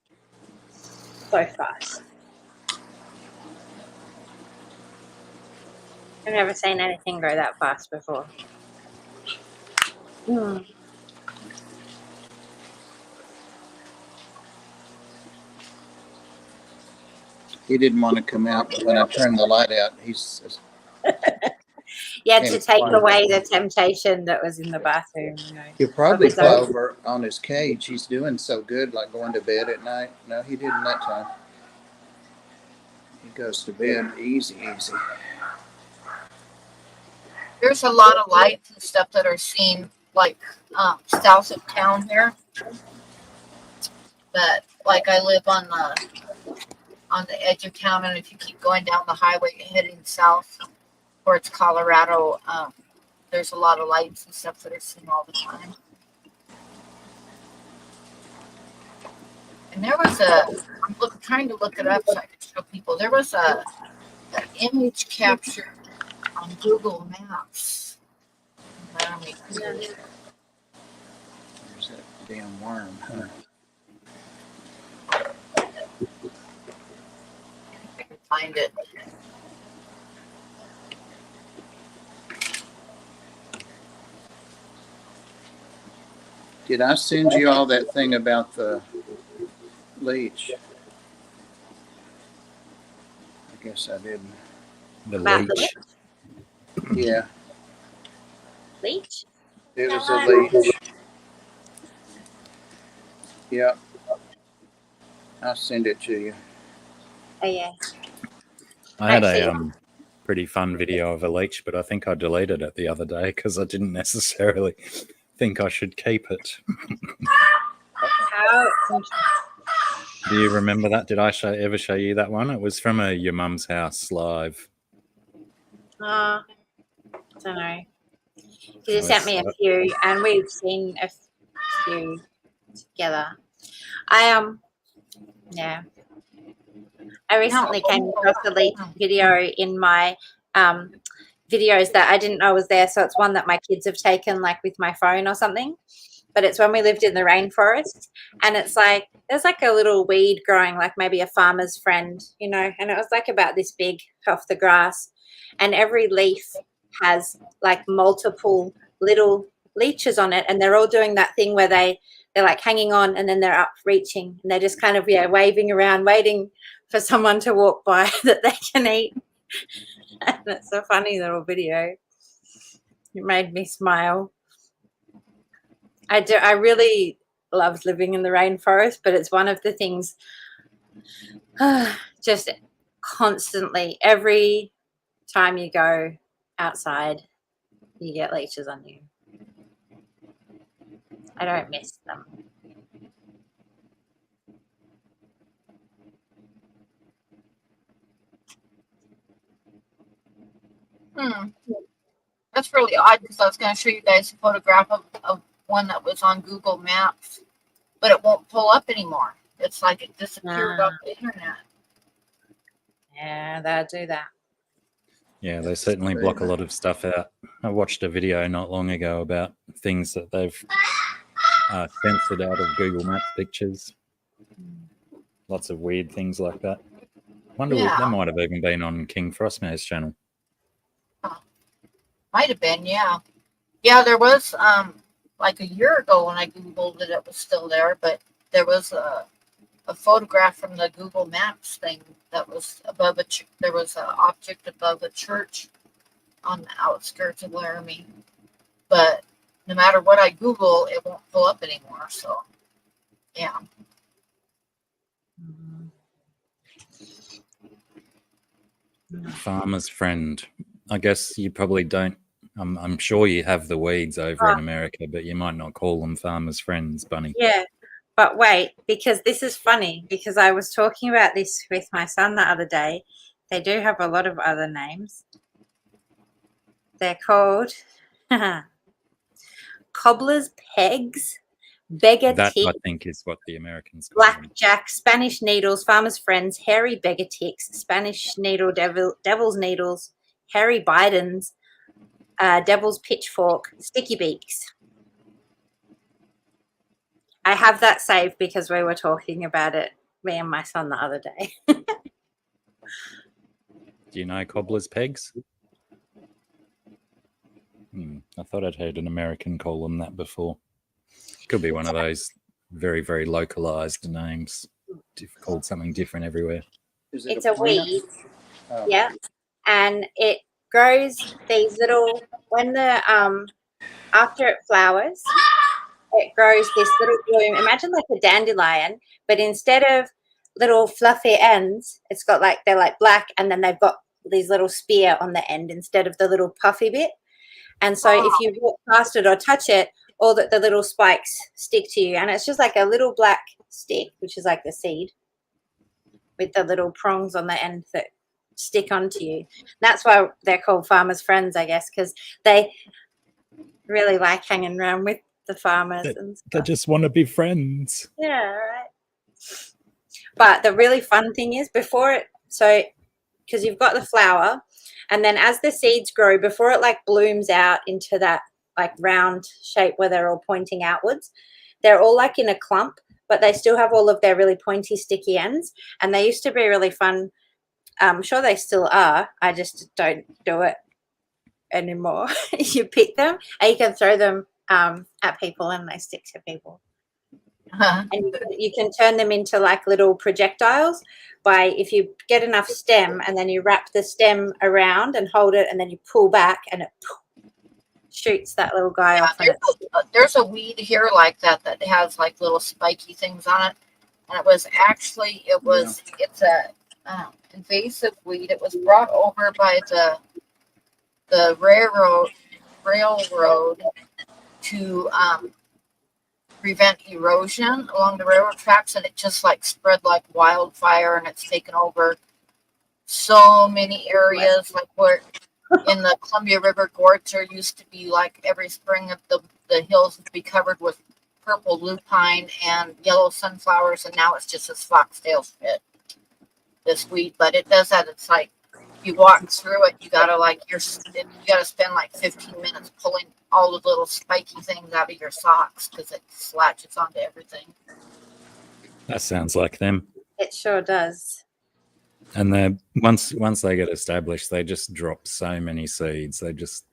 so fast. I've never seen anything go that fast before. He didn't want to come out, but when I turned the light out, he's Yeah, to take away the temptation that was in the bathroom. You know. he'll probably Of his fly own. over on his cage. He's doing so good, like going to bed at night. No, he didn't that time. He goes to bed easy. There's a lot of lights and stuff that are seen like south of town here. But like I live on the edge of town, and if you keep going down the highway heading south towards Colorado, there's a lot of lights and stuff that are seen all the time. And there was trying to look it up so I could show people. There was an image captured on Google Maps. There's that damn worm, huh? I can find it. Did I send you all that thing about the leech? I guess I didn't. The About the leech. Yeah, leech? it was a leech. Yep. I'll send it to you. Oh yeah. I had Actually- a pretty fun video of a leech, but I think I deleted it the other day because I didn't necessarily think I should keep it. How Do you remember that? Did I ever show you that one? It was from your mum's house live. I don't know. You sent me a few, and we've seen a few together. Yeah. I recently came across a leech video in my videos that I didn't know was there. So it's one that my kids have taken, like with my phone or something. But it's when we lived in the rainforest, and it's like there's like a little weed growing, like maybe a farmer's friend, you know, and it was like about this big off the grass, and every leaf has like multiple little leeches on it, and they're all doing that thing where they're like hanging on, and then they're up reaching, and they're just kind of waving around, waiting for someone to walk by that they can eat. And it's a funny little video. It made me smile. I really love living in the rainforest, but it's one of the things just constantly, every time you go outside, you get leeches on you. I don't miss them. That's really odd because I was going to show you guys a photograph of one that was on Google Maps, but it won't pull up anymore. It's like it disappeared off the internet. Yeah, they'll do that. Yeah, they certainly block a lot of stuff out. I watched a video not long ago about things that they've censored out of Google Maps pictures. Lots of weird things like that. Wonder what that might have even been on King Frostmare's channel. Might have been, yeah. Yeah, there was like a year ago when I Googled it, it was still there, but there was a photograph from the Google Maps thing that was above there was an object above a church on the outskirts of Laramie. But no matter what I Google, it won't pull up anymore. So, yeah. Farmer's friend. I guess you probably don't. I'm sure you have the weeds over in America, but you might not call them farmer's friends, Bunny. Yeah, but wait, because this is funny, because I was talking about this with my son the other day. They do have a lot of other names. They're called cobblers, pegs, beggar That, I ticks, think, is what the Americans call them. blackjack, Spanish needles, farmer's friends, hairy beggar ticks, Spanish needle, devil's needles, hairy Bidens, devil's pitchfork, sticky beaks. I have that saved because we were talking about it, me and my son, the other day. Do you know cobbler's pegs? I thought I'd heard an American call them that before. Could be one of those very, very localized names, called something different everywhere. It's a plant? weed, Oh. yeah, and it grows these little, when the after it flowers, it grows this little bloom. Imagine like a dandelion, but instead of little fluffy ends, it's got like, they're like black, and then they've got these little spear on the end instead of the little puffy bit. And so if you walk past it or touch it, all the little spikes stick to you, and it's just like a little black stick, which is like the seed, with the little prongs on the end that stick onto you. That's why they're called farmers' friends, I guess, because they really like hanging around with the farmers and stuff. They just want to be friends. Yeah, right. But the really fun thing is because you've got the flower, and then as the seeds grow, before it like blooms out into that like round shape where they're all pointing outwards, they're all like in a clump, but they still have all of their really pointy, sticky ends. And they used to be really fun. I'm sure they still are. I just don't do it anymore. You pick them and you can throw them at people and they stick to people. Uh-huh. And you can turn them into like little projectiles by, if you get enough stem and then you wrap the stem around and hold it and then you pull back and it shoots that little guy off. There's a weed here like that has like little spiky things on it. And it's a invasive weed. It was brought over by the railroad to prevent erosion along the railroad tracks, and it just like spread like wildfire, and it's taken over so many areas, like where in the Columbia River Gorge there used to be like every spring of the hills would be covered with purple lupine and yellow sunflowers, and now it's just this foxtail shit, this weed. But it does that. It's like you walk through it, you gotta spend like 15 minutes pulling all the little spiky things out of your socks because it latches onto everything. That sounds like them. It sure does. And they once they get established, they just drop so many seeds. They just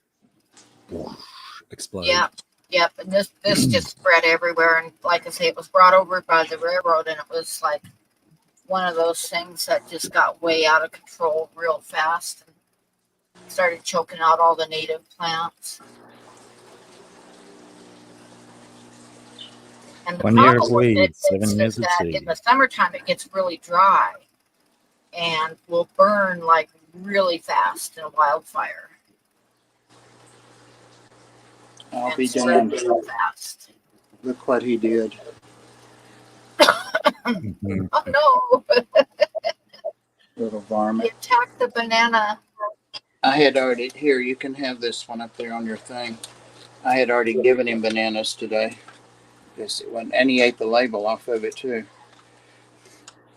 explode. Yep. And this just spread everywhere. And like I say, it was brought over by the railroad, and it was like one of those things that just got way out of control real fast and started choking out all the native plants. And the 1 year of problem with weeds, it 7 years is of that seed. in the summertime it gets really dry and will burn like really fast in a wildfire. I'll be spread damned. real fast. Look what he did. Mhm. Oh no! Little He varmint. attacked the banana. I had already, here, you can have this one up there on your thing. I had already given him bananas today. Yes, it wasn't, and he ate the label off of it too.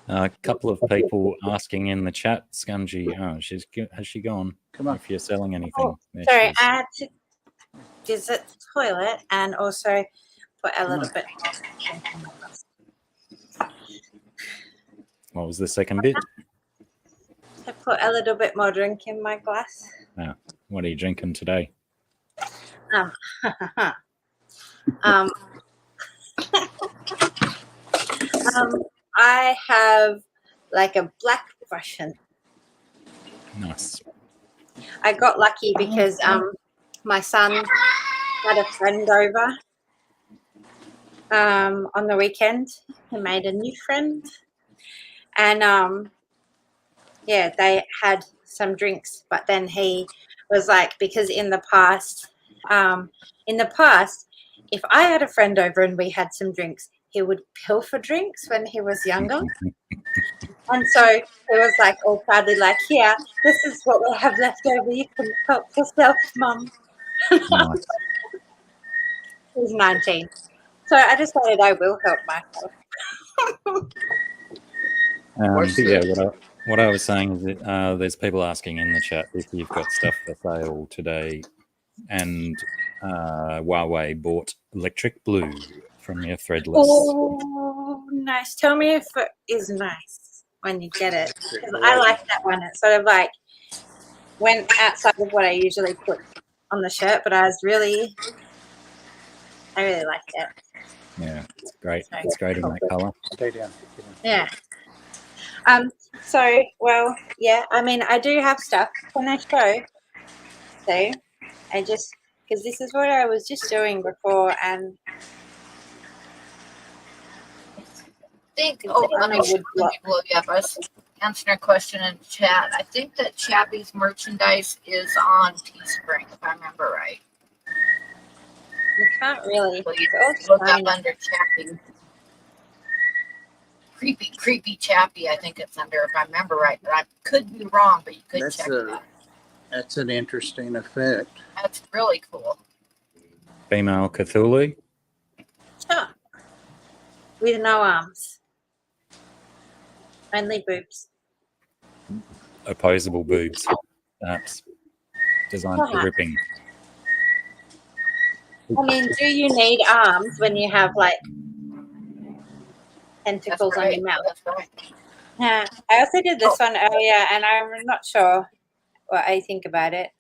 A couple of people asking in the chat, Scungy, has she gone? Come on. If you're selling anything. Oh, There sorry, she is. I had to visit the toilet and also put a little bit. What was the second bit? I put a little bit more drink in my glass. What are you drinking today? Um, I have like a black Russian. Nice. I got lucky because my son had a friend over on the weekend. He made a new friend, and yeah, they had some drinks. But then he was like, because in the past, if I had a friend over and we had some drinks, he would pilfer drinks when he was younger. And so he was like all proudly like, yeah, this is what we have left over. You can help yourself, Mum. Nice. He's 19. So I decided I will help myself. What's But yeah, the- what I was saying is that there's people asking in the chat if you've got stuff for sale today, and Huawei bought electric blue from your threadless. Oh, nice. Tell me if it is nice when you get it. 'Cause I like that one. It sort of like went outside of what I usually put on the shirt, but I really liked it. Yeah, it's great. So, It's great in that color. Stay down. yeah. So, well, yeah, I mean, I do have stuff. Can I show? So, I just, because this is what I was just doing before, and think, It's oh, on let me, a wood let me blow you up. I was answering a question in chat. I think that Chappy's merchandise is on Teespring, if I remember right. you can't really. So you It's all look up shiny. under Chappy. Creepy Chappy, I think it's under, if I remember right. But I could be wrong, but you could That's check a- that. That's an interesting effect. That's really cool. Female Cthulhu. Sure. With no arms. Only boobs. Opposable boobs, perhaps. Designed for Perhaps. ripping. I mean, do you need arms when you have like That's tentacles on right. your mouth? That's right. Yeah. I also did this one earlier, and I'm not sure what I think about it.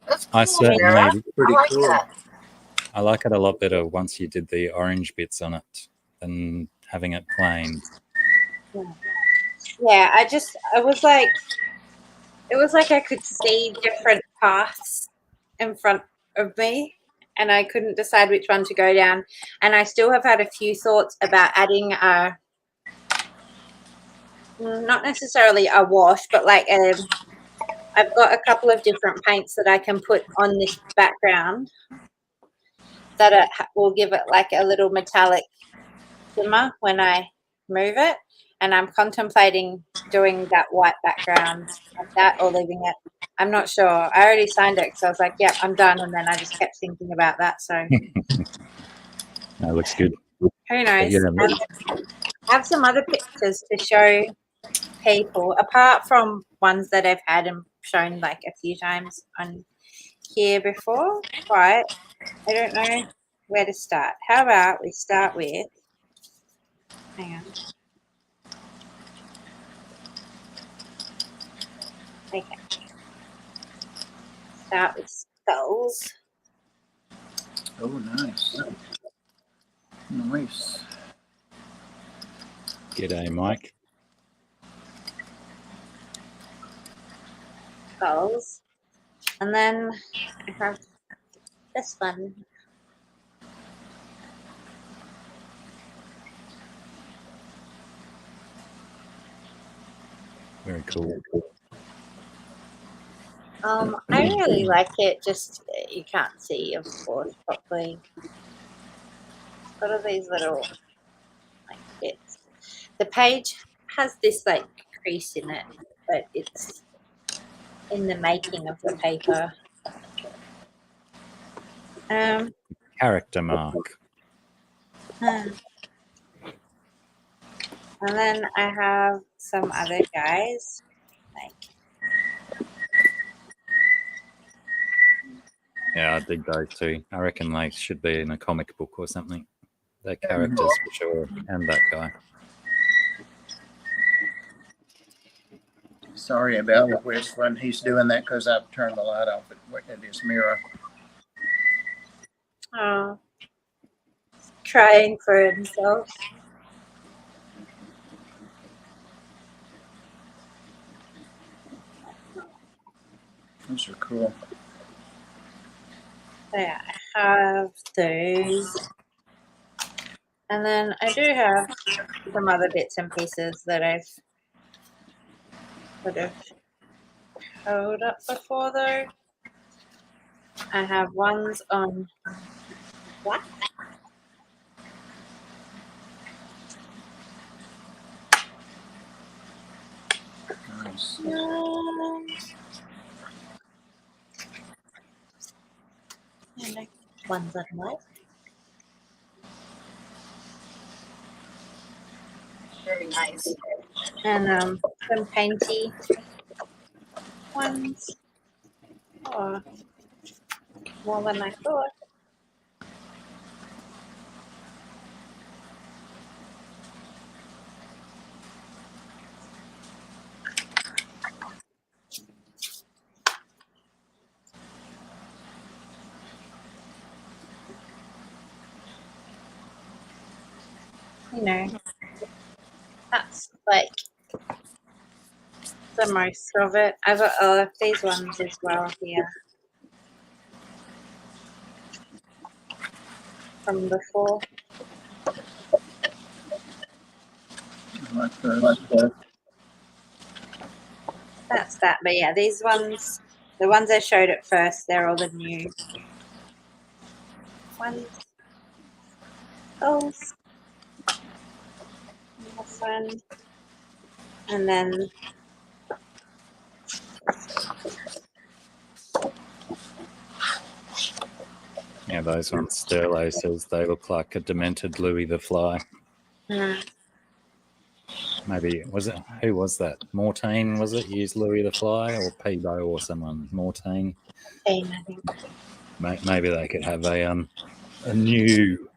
That's cool, I certainly, Sarah. Pretty I like cool. that. I like it a lot better once you did the orange bits on it than having it plain. Yeah, it was like I could see different paths in front of me, and I couldn't decide which one to go down. And I still have had a few thoughts about adding not necessarily a wash, but like I've got a couple of different paints that I can put on this background that will give it like a little metallic shimmer when I move it. And I'm contemplating doing that white background like that or leaving it. I'm not sure. I already signed it because I was like, yep, I'm done. And then I just kept thinking about that. So That looks good. who knows? Yeah. I have some other pictures to show people, apart from ones that I've had and shown like a few times on here before. But I don't know where to start. How about we start with, hang on. Okay. Start with skulls. Oh, nice. Nice. G'day, Mike. Skulls. And then I have this one. Very cool. I really like it, just you can't see, of course, properly. It's got all these little like bits. The page has this like crease in it, but it's in the making of the paper. Character mark. And then I have some other guys, like Yeah, I dig those too. I reckon they should be in a comic book or something. They're characters for sure. And that guy. Sorry about the whistling. He's doing that because I've turned the light off at his mirror. oh, crying for himself. Those are cool. So yeah, I have those. And then I do have some other bits and pieces that I've sort of held up before though. I have ones on black. Nice. And ones on white. Very nice. And some painty ones. Oh, more than I thought. You know, that's like the most of it. I've got all of these ones as well here from before. I like those. That's that. But yeah, these ones, the ones I showed at first, they're all the new ones. Those. And this one. And then Yeah, those ones. Sterlo says they look like a demented Louis the Fly. Maybe was it? Who was that? Mortain, was it? Used Louis the Fly or Peebo or someone? Mortain. pain, I think. Maybe they could have a new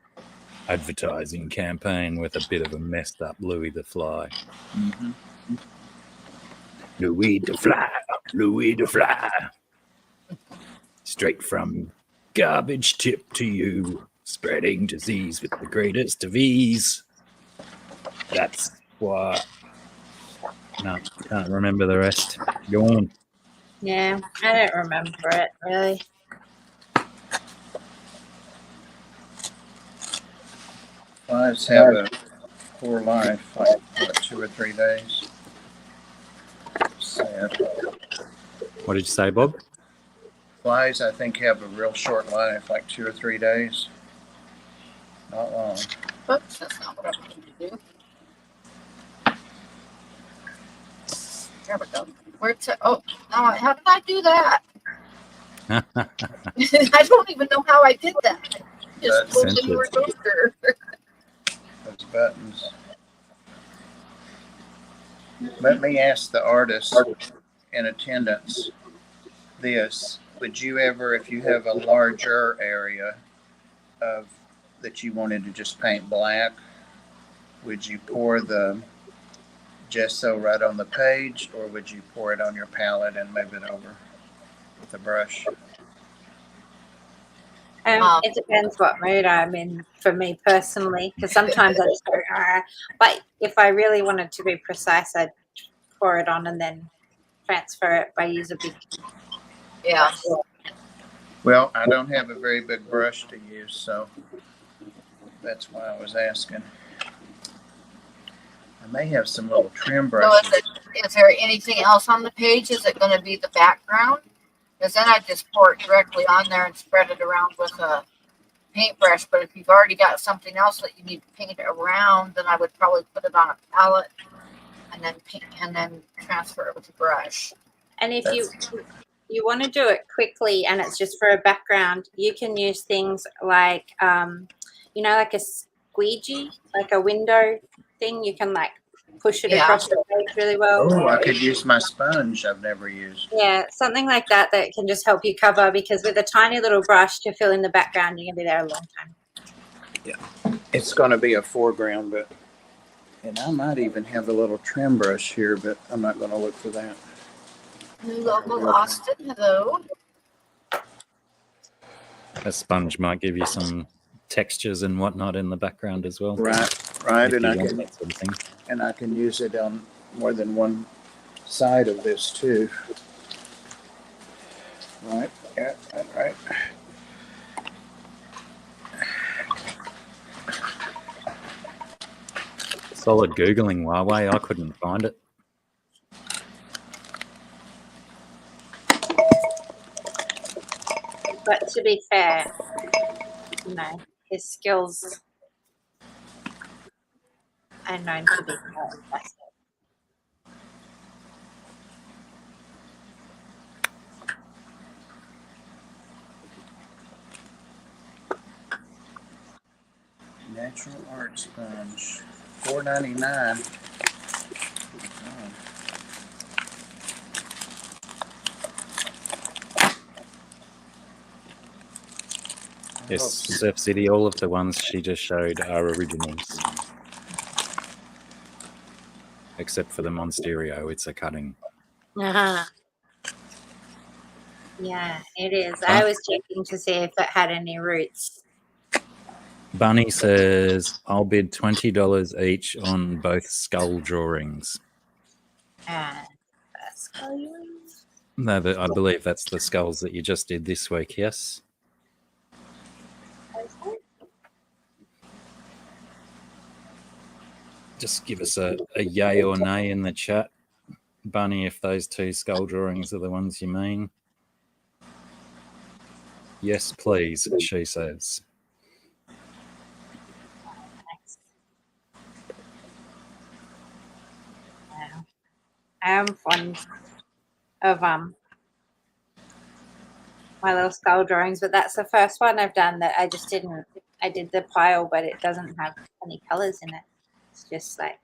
advertising campaign with a bit of a messed up Louis the Fly. Mm-hmm. Louis the Fly, Louis the Fly. Straight from garbage tip to you, spreading disease with the greatest of ease. That's what. No, can't remember the rest. Go on. Yeah, I don't remember it really. Flies have a poor life, like what, 2 or 3 days. Sad. What did you say, Bob? Flies, I think, have a real short life, like 2 or 3 days. Not long. Oops, that's not what I wanted to do. There we go. Where's it? Oh, no, how did I do that? I don't even know how I did that. Just That's pulled the sensitive. word over. Those buttons. Let me ask the artist in attendance this. Would you ever, if you have a larger area of that you wanted to just paint black, would you pour the gesso right on the page, or would you pour it on your palette and move it over with a brush? It depends what mood I'm in for me personally, because sometimes I just go, "Argh." But if I really wanted to be precise, I'd pour it on and then transfer it by use a big Yeah. Well, I don't have a very big brush to use, so that's why I was asking. I may have some little trim So brushes. is there anything else on the page? Is it going to be the background? Because then I just pour it directly on there and spread it around with a paintbrush. But if you've already got something else that you need to paint around, then I would probably put it on a palette and then paint and then transfer it with a brush. And if you want to do it quickly and it's just for a background, you can use things like, like a squeegee, like a window thing. You can like push it across the page really well. Oh, I could use my sponge I've never used. Yeah, something like that can just help you cover, because with a tiny little brush to fill in the background, you're going to be there a long time. Yeah, it's going to be a foreground, and I might even have a little trim brush here, but I'm not going to look for that. New local Austin, hello. A sponge might give you some textures and whatnot in the background as well. Right, If and you I want can that sort of thing. use it on more than one side of this too. Right, yeah, right. Solid Googling, Huawei. I couldn't find it. But to be fair, you know, his skills are known to be quite impressive. Natural art sponge, $4.99. Yes, Surf City, all of the ones she just showed are originals. Except for the Monsterio, it's a cutting. Uh-huh. Yeah, it is. I was checking to see if it had any roots. Bunny says, I'll bid $20 each on both skull drawings. No, I believe that's the skulls that you just did this week, yes? Just give us a yay or nay in the chat, Bunny, if those two skull drawings are the ones you mean. Yes, please, she says. I am fond of my little skull drawings, but that's the first one I've done that I just didn't. I did the pile, but it doesn't have any colors in it. It's just like.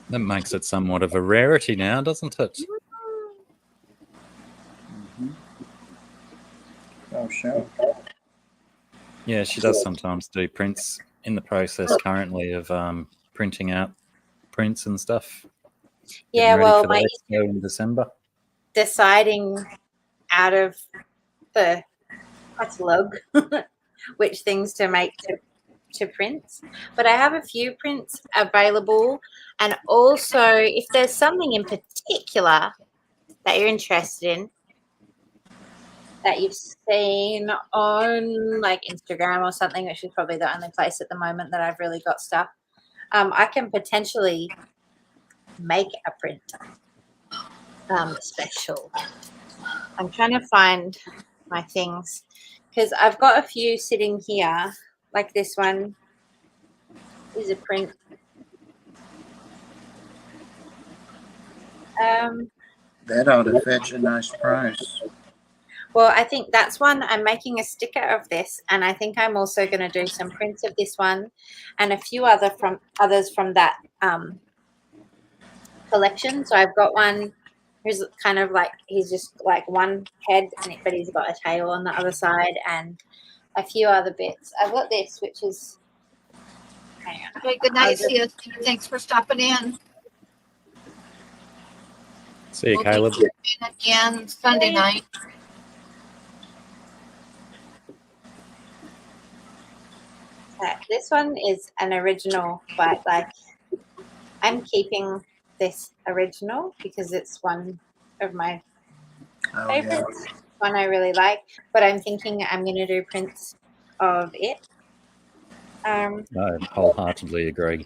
That makes it somewhat of a rarity now, doesn't it? Mm-hmm. Oh, sure. Yeah, she does sometimes do prints in the process currently of printing out prints and stuff. Yeah, Getting ready well, for the expo in December. Deciding out of the catalog which things to make to prints, but I have a few prints available, and also if there's something in particular that you're interested in that you've seen on like Instagram or something, which is probably the only place at the moment that I've really got stuff, I can potentially make a print special. I'm trying to find my things because I've got a few sitting here, like this one is a print. That ought to fetch a nice price. Well, I think that's one. I'm making a sticker of this, and I think I'm also going to do some prints of this one and a few others from that collection. So I've got one who's kind of like, he's just like one head, but he's got a tail on the other side, and a few other bits. I've got this, which is. Hang on. Okay, good night. See you. Thanks for stopping in. See you, We'll Caleb. be in again Sunday night. This one is an original, but like I'm keeping this original because it's one of my favorites. Yeah. One I really like, but I'm thinking I'm going to do prints of it. I wholeheartedly agree.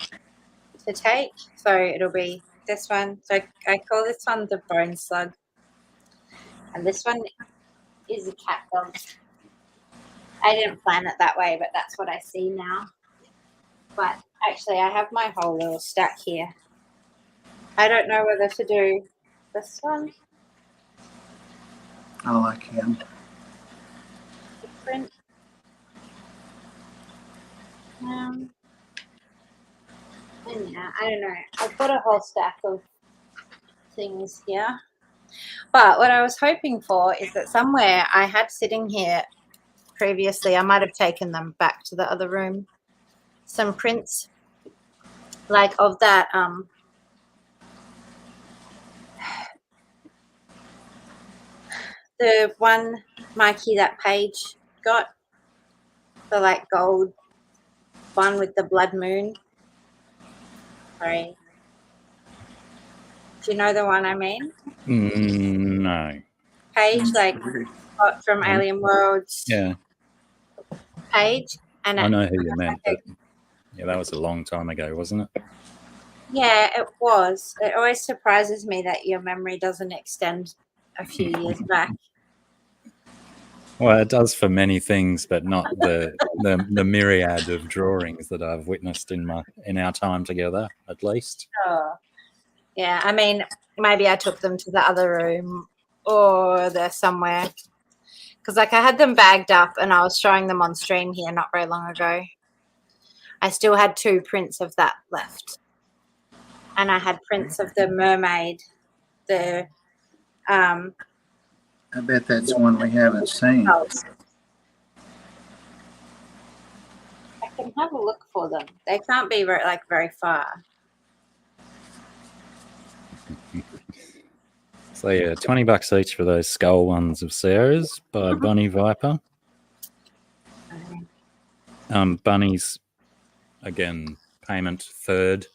To take, so it'll be this one. So I call this one the bone slug, and this one is a cat dog. I didn't plan it that way, but that's what I see now. But actually, I have my whole little stack here. I don't know whether to do this one. Oh, I can. Print. And yeah, I don't know. I've got a whole stack of things here. But what I was hoping for is that somewhere I had sitting here previously, I might have taken them back to the other room, some prints like of that the one Mikey that Paige got, The like gold one with the blood moon. Sorry. Do you know the one I mean? No. Paige, like from Um, Alien Worlds. Yeah, Paige, and I know who you meant, but yeah, that was a long time ago, wasn't it? yeah, it was. It always surprises me that your memory doesn't extend a few years back. Well, it does for many things, but not the myriad of drawings that I've witnessed in our time together, at least. Oh, yeah. I mean, maybe I took them to the other room, or they're somewhere. Because, like, I had them bagged up, and I was showing them on stream here not very long ago. I still had 2 prints of that left, and I had prints of the mermaid. The I bet that's one we haven't seen. I can have a look for them. They can't be very far. So yeah, $20 each for those skull ones of Sarah's by Bunny Viper. Bunny's, again, payment 3rd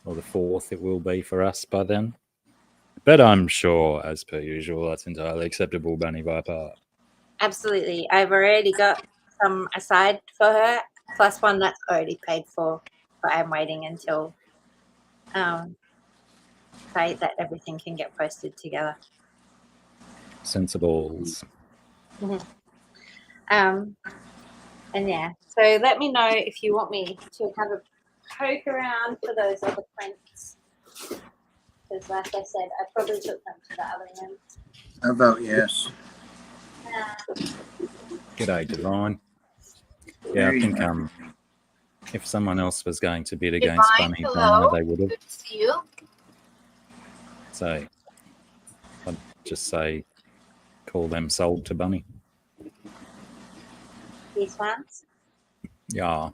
or the 4th it will be for us by then. But I'm sure, as per usual, that's entirely acceptable, Bunny Viper. Absolutely. I've already got some aside for her, plus one that's already paid for. But I'm waiting until that everything can get posted together. Sensibles. And yeah, so let me know if you want me to have a poke around for those other prints. Because like I said, I probably took them to the other room. I vote yes. G'day, Divine. Yeah, I think if someone else was going to bid against Divine, Bunny hello. Viper, they would have. Good to see you. So I'd just say call them sold to Bunny. These ones? Yeah.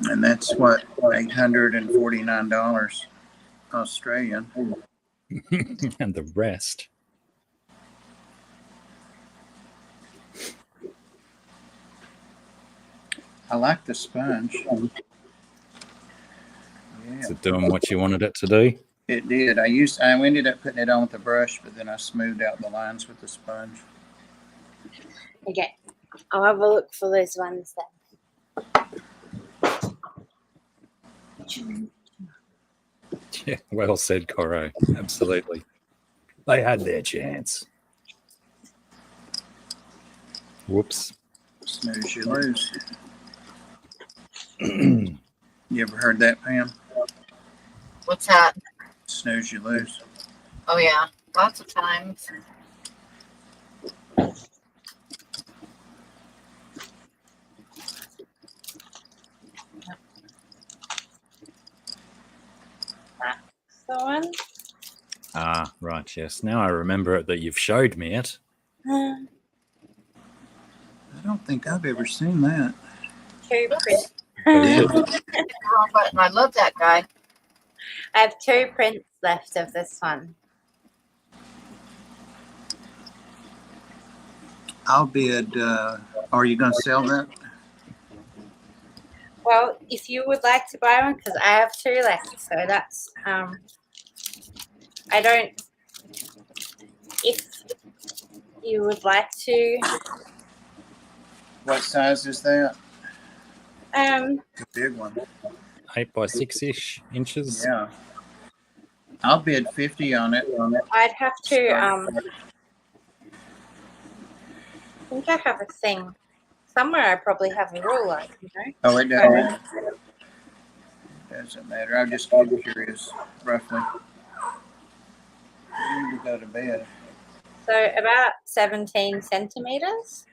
And that's what, $849 Australian. And the rest. I like the sponge. Is it doing what you wanted it to do? It did. I ended up putting it on with the brush, but then I smoothed out the lines with the sponge. Okay, I'll have a look for those ones then. Yeah, well said, Coro. Absolutely. They had their chance. Whoops. Snooze, you lose. You ever heard that, Pam? What's that? Snooze, you lose. Oh yeah, lots of times. That's the one. Ah, right, yes. Now I remember it that you've showed me it. I don't think I've ever seen that. 2 prints. Hit the wrong button. I love that guy. I have 2 prints left of this one. I'll bid. Are you going to sell that? Well, if you would like to buy one, because I have 2 left, so that's I don't. If you would like to, What size is that? um, A big one. 8 by 6-ish inches. Yeah. I'll bid 50 on it. I'd have to. I think I have a thing somewhere. I probably have a ruler. You know. Oh, it doesn't matter. Doesn't matter. I'm just getting curious, roughly. I need to go to bed. So about 17 centimeters.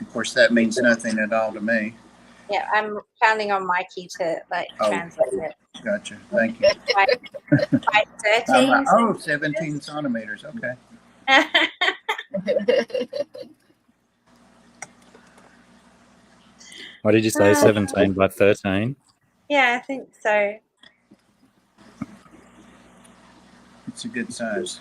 Of course, that means nothing at all to me. Yeah, I'm counting on Mikey to translate it. Gotcha. Thank you. By 13. I'm like, 17 centimeters. Okay. What did you say? 17 by 13? Yeah, I think so. It's a good size.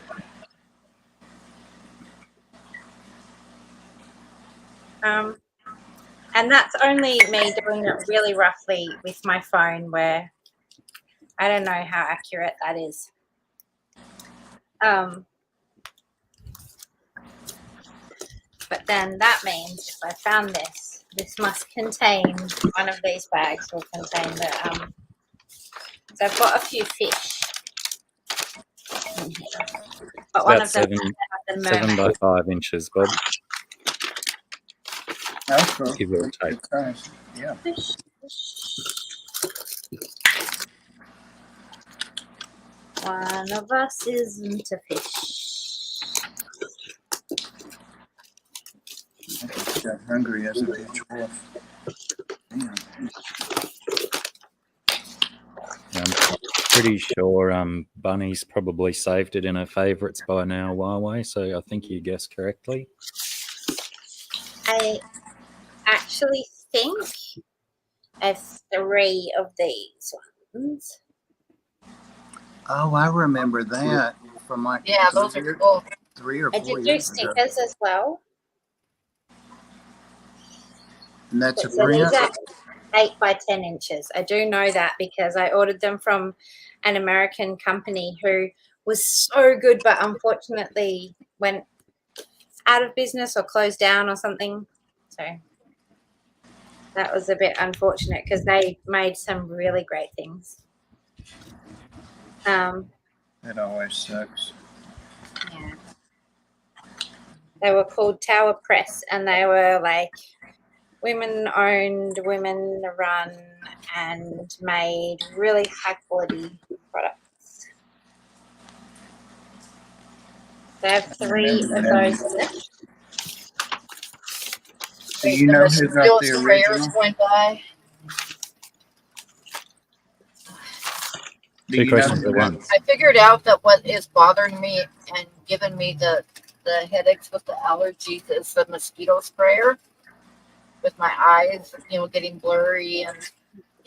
And that's only me doing it really roughly with my phone, where I don't know how accurate that is. But then that means if I found this, this must contain, one of these bags will contain the, so I've got a few fish in here. But It's one about of them seven has a mermaid. by 5 inches, Bob. That's cool. Give it a take. Good size. Yeah. Fish, fish. One of us isn't a fish. I just got hungry as a bitch wolf. Damn. Yeah, I'm pretty sure Bunny's probably saved it in her favourites by now, Huawei, so I think you guessed correctly. I actually think I have 3 of these ones. Oh, I remember that from like Yeah, those are cool. 3 or I 4 did do years ago. stickers as well. And that's a So these print. are 8 by 10 inches. I do know that because I ordered them from an American company who was so good, but unfortunately went out of business or closed down or something. So that was a bit unfortunate because they made some really great things. It always sucks. Yeah. They were called Tower Press, and they were like women-owned, women-run, and made really high-quality products. So I have 3 of those left. Do you know who got the Sprayers original? going by. Do Two you know questions who at got- once. I figured out that what is bothering me and giving me the headaches with the allergies is the mosquito sprayer. With my eyes, getting blurry and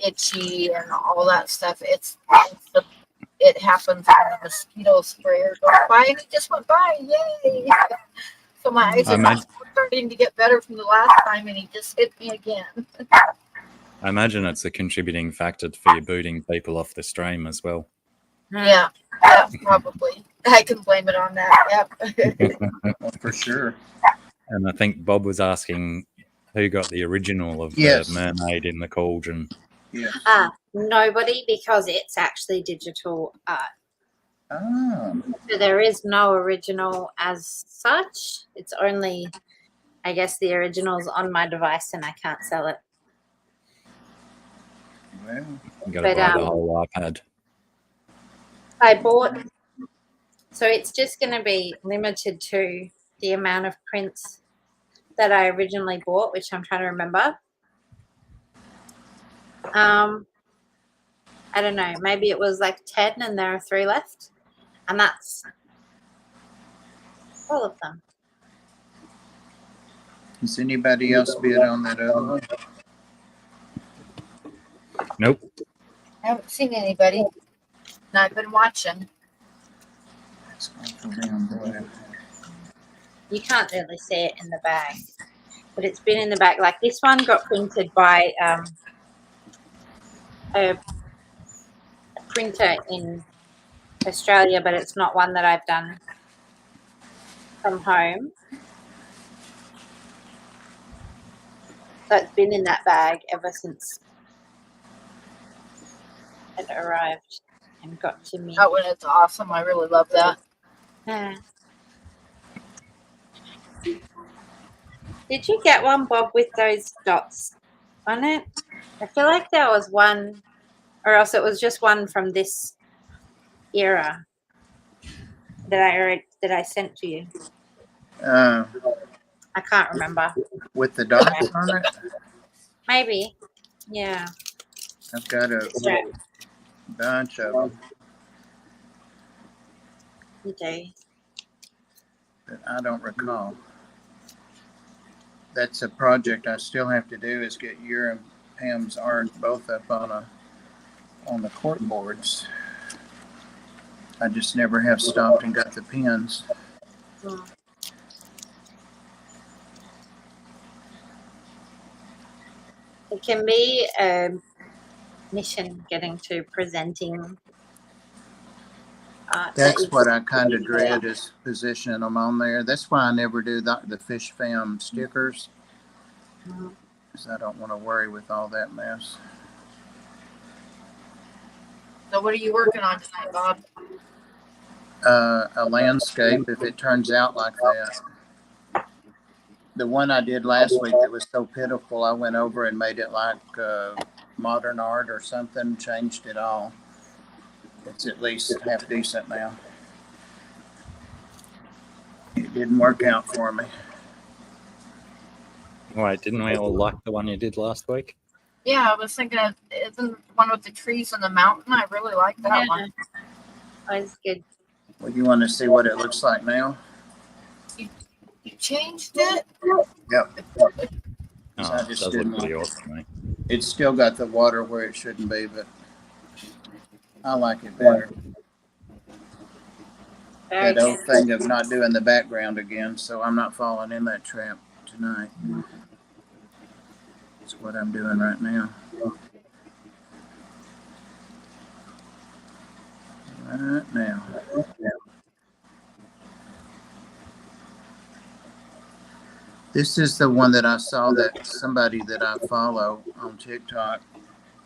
itchy and all that stuff. It happens when the mosquito sprayer goes by, and it just went by. Yay! So my eyes I are imagine- starting to get better from the last time, and he just hit me again. I imagine it's a contributing factor for you booting people off the stream as well. Yeah, probably. I can blame it on that. Yep. Well, for sure. And I think Bob was asking who got the original of Yes. the mermaid in the cauldron. Yeah. Nobody, because it's actually digital art. Oh. So there is no original as such. It's only, I guess, the original's on my device and I can't sell it. Well, You got to But, buy the whole iPad. I bought, so it's just going to be limited to the amount of prints that I originally bought, which I'm trying to remember. I don't know, maybe it was like 10 and there are 3 left. And that's all of them. has anybody else bid on that other one? Nope. I haven't seen anybody. And I've been watching. It's awful damn blue. You can't really see it in the bag, but it's been in the bag. Like this one got printed by a printer in Australia, but it's not one that I've done from home. So it's been in that bag ever since it arrived and got to me. That one is awesome. I really love that. Yeah. Did you get one, Bob, with those dots on it? I feel like there was one, or else it was just one from this era that I sent to you. I can't remember. With the dots on it, Maybe. Yeah. I've got a Yeah. bunch of them, You do. but I don't recall. That's a project I still have to do, is get your and Pam's art both up on the court boards. I just never have stopped and got the pins. Mm. It can be a mission getting to presenting. That's what I kind of dread is positioning them on there. That's why I never do the fish fam stickers, because I don't want to worry with all that mess. So what are you working on tonight, Bob? A landscape, if it turns out like that. The one I did last week that was so pitiful, I went over and made it like modern art or something, changed it all. It's at least half decent now. It didn't work out for me. Wait, didn't we all like the one you did last week? Yeah, I was thinking of isn't the one with the trees and the mountain. I really like that one. That was good. Well, you want to see what it looks like now? You changed it? Yep. Oh, I it just does didn't look pretty like awesome, mate. It's still got the water where it shouldn't be, but I like it better. Very That old good. thing of not doing the background again, so I'm not falling in that trap tonight. That's what I'm doing right now. Right now. This is the one that I saw that somebody that I follow on TikTok,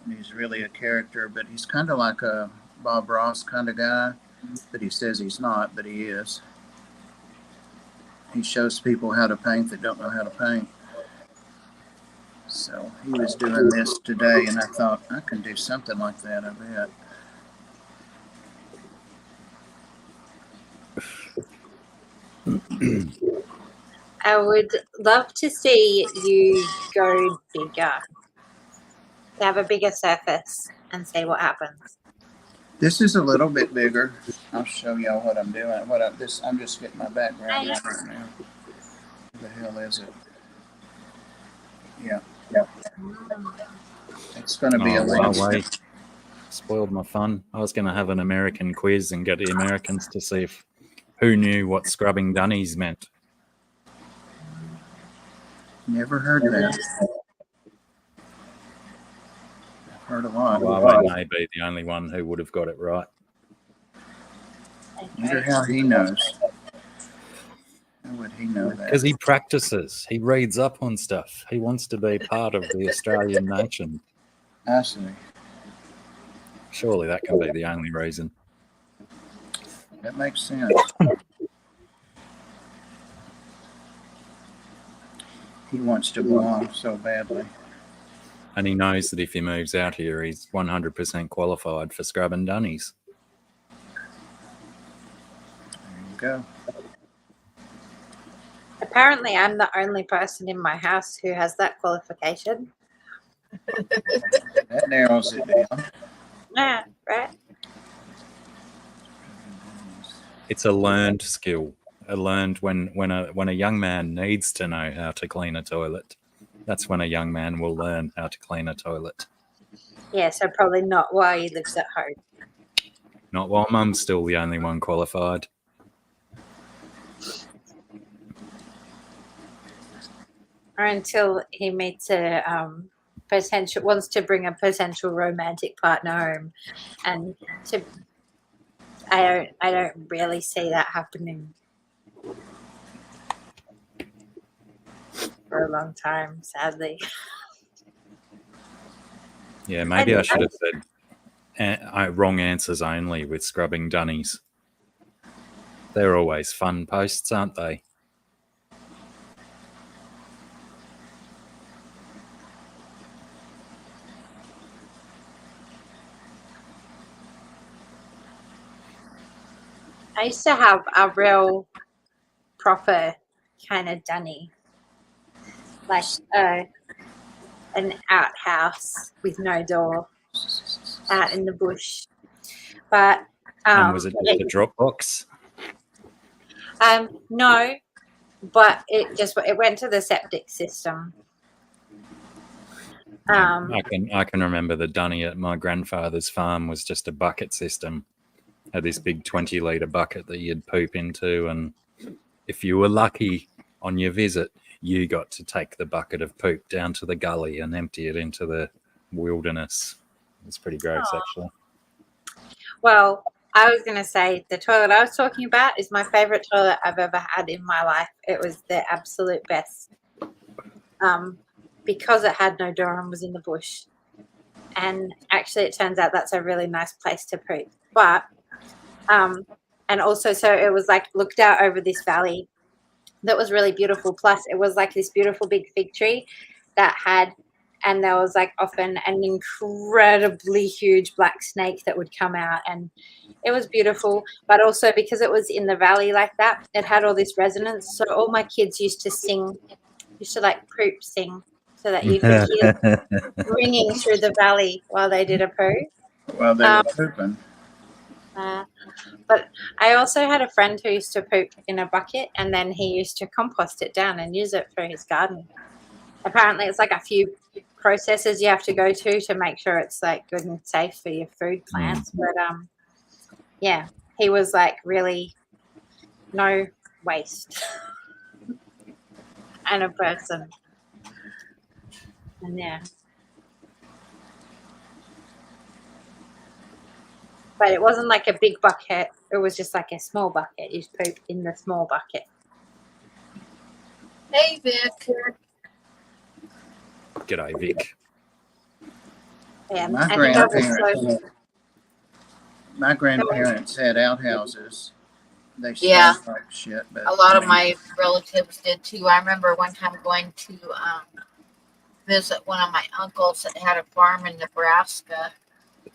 and he's really a character, but he's kind of like a Bob Ross kind of guy, but he says he's not, but he is. He shows people how to paint that don't know how to paint. So he was doing this today, and I thought, I can do something like that, I bet. I would love to see you go bigger. To have a bigger surface and see what happens. This is a little bit bigger. I'll show y'all what I'm doing. I'm just getting my background right now. Where the hell is it? Yeah. It's going to be a landscape. Spoiled my fun. I was going to have an American quiz and get the Americans to see who knew what scrubbing dunnies meant. Never heard that. I've heard a lot. Well, I may be the only one who would have got it right. Wonder how he knows. How would he know that? Because he practices. He reads up on stuff. He wants to be part of the Australian nation. I see. Surely that can be the only reason. That makes sense. He wants to belong so badly. And he knows that if he moves out here, he's 100% qualified for scrubbing dunnies. There you go. Apparently, I'm the only person in my house who has that qualification. That narrows it down. Yeah, right. It's a learned skill. Learned when a young man needs to know how to clean a toilet. That's when a young man will learn how to clean a toilet. Yeah, so probably not while he lives at home. Not while mum's still the only one qualified. Or until he meets a wants to bring a potential romantic partner home, and I don't really see that happening for a long time, sadly. Yeah, maybe I should have said wrong answers only with scrubbing dunnies. They're always fun posts, aren't they? I used to have a real proper kind of dunny, like an outhouse with no door out in the bush. But And was it just a drop box? no, but it went to the septic system. I can remember the dunny at my grandfather's farm was just a bucket system. Had this big 20-litre bucket that you'd poop into, and if you were lucky on your visit, you got to take the bucket of poop down to the gully and empty it into the wilderness. It's pretty gross, actually. Well, I was going to say the toilet I was talking about is my favorite toilet I've ever had in my life. It was the absolute best. Because it had no door and was in the bush. And actually, it turns out that's a really nice place to poop. But, and also, so it was like looked out over this valley that was really beautiful. Plus, it was like this beautiful big fig tree that had, and there was like often an incredibly huge black snake that would come out, and it was beautiful. But also because it was in the valley like that, it had all this resonance. So all my kids used to like poop sing, so that you could hear ringing through the valley while they did a poo. Well, they were pooping. But I also had a friend who used to poop in a bucket, and then he used to compost it down and use it for his garden. Apparently, it's like a few processes you have to go to make sure it's like good and safe for your food plants. But yeah, he was like really no waste and a person. And yeah. But it wasn't like a big bucket. It was just like a small bucket. You poop in the small bucket. Hey, Vic. G'day, Vic. Yeah, My I think that was My grandparents had outhouses. They Yeah. smelled like shit. But A lot of my relatives did too. I remember one time going to visit one of my uncles that had a farm in Nebraska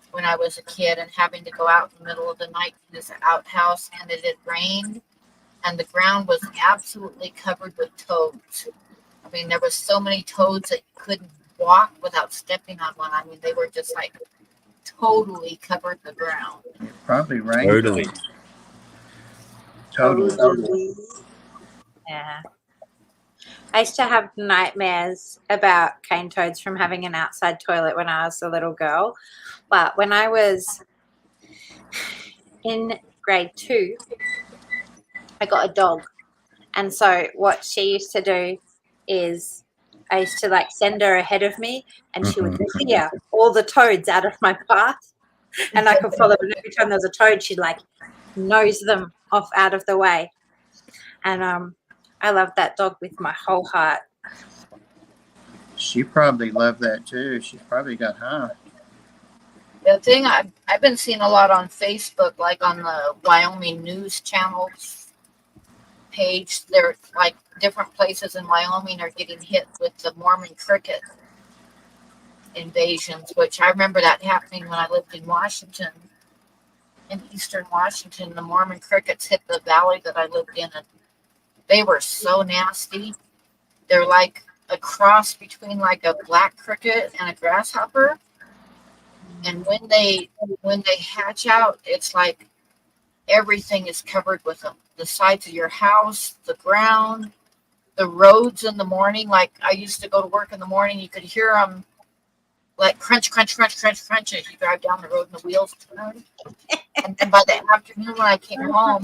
when I was a kid, and having to go out in the middle of the night to his outhouse, and it had rained, and the ground was absolutely covered with toads. I mean, there was so many toads that you couldn't walk without stepping on one. I mean, they were just like totally covered the ground. it probably rained. Totally. Totally. Yeah. I used to have nightmares about cane toads from having an outside toilet when I was a little girl. But when I was in grade 2, I got a dog. And so what she used to do is I used to like send her ahead of me, and she would clear all the toads out of my path. And I could follow, and every time there was a toad, she'd like nose them off out of the way. And I loved that dog with my whole heart. She probably loved that too. She probably got high. The thing I've been seeing a lot on Facebook, like on the Wyoming News Channels page, there like different places in Wyoming are getting hit with the Mormon cricket invasions, which I remember that happening when I lived in Washington, in eastern Washington. The Mormon crickets hit the valley that I lived in, and they were so nasty. They're like a cross between like a black cricket and a grasshopper. And when they hatch out, it's like everything is covered with them. The sides of your house, the ground, the roads in the morning. Like I used to go to work in the morning, you could hear them like crunch, crunch, crunch, crunch, crunch as you drive down the road and the wheels turn. And then by the afternoon when I came home,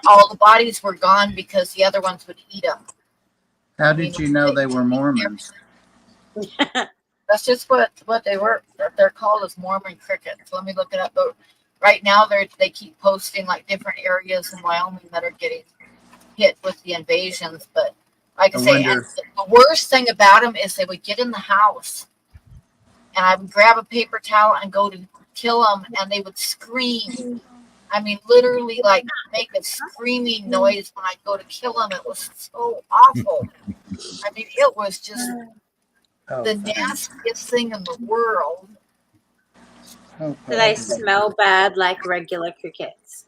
all the bodies were gone because the other ones would eat them. How did you know they were Mormons? That's just what they were. They're called as Mormon crickets. Let me look it up. But right now they keep posting like different areas in Wyoming that are getting hit with the invasions. But like I say, and the worst thing about them is they would get in the house, and I would grab a paper towel and go to kill them, and they would scream. I mean, literally, like make a screaming noise when I go to kill them. It was so awful. I mean, it was just the nastiest thing in the world. Do they smell bad like regular crickets?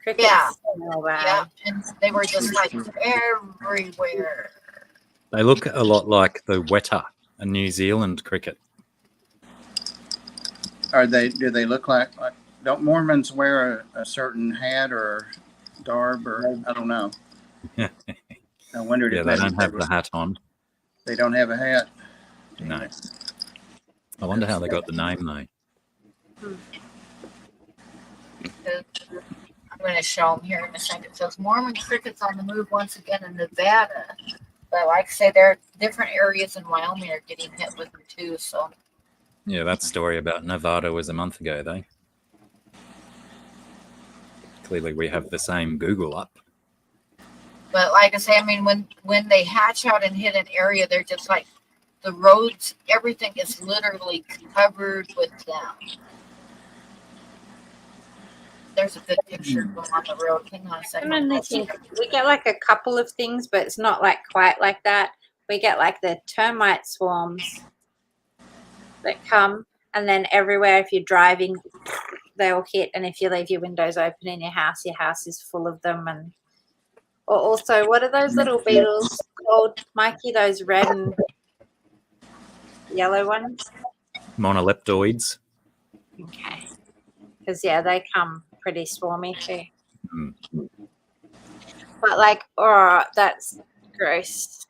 Crickets smell bad. Yeah, and they were just like everywhere. They look a lot like the weta, a New Zealand cricket. Do they look like don't Mormons wear a certain hat or garb or I don't know. I wondered if they don't have the hat on. They don't have a hat. No. I wonder how they got the name though. I'm going to show them here in a second. It says Mormon crickets on the move once again in Nevada, But like I say, there are different areas in Wyoming are getting hit with them too. So Yeah, that story about Nevada was a month ago, though. Clearly, we have the same Google up. but like I say, I mean, when they hatch out and hit an area, they're just like the roads, everything is literally covered with them. There's a good picture of them on the road. Hang on a I second. can only think we get like a couple of things, but it's not like quite like that. We get like the termite swarms that come, and then everywhere if you're driving, they'll hit, and if you leave your windows open in your house is full of them. And or also, what are those little beetles called, Mikey? Those red and yellow ones? Monoleptoids. Okay. Because, yeah, they come pretty swarmy too. Mm. But, like, oh, that's gross.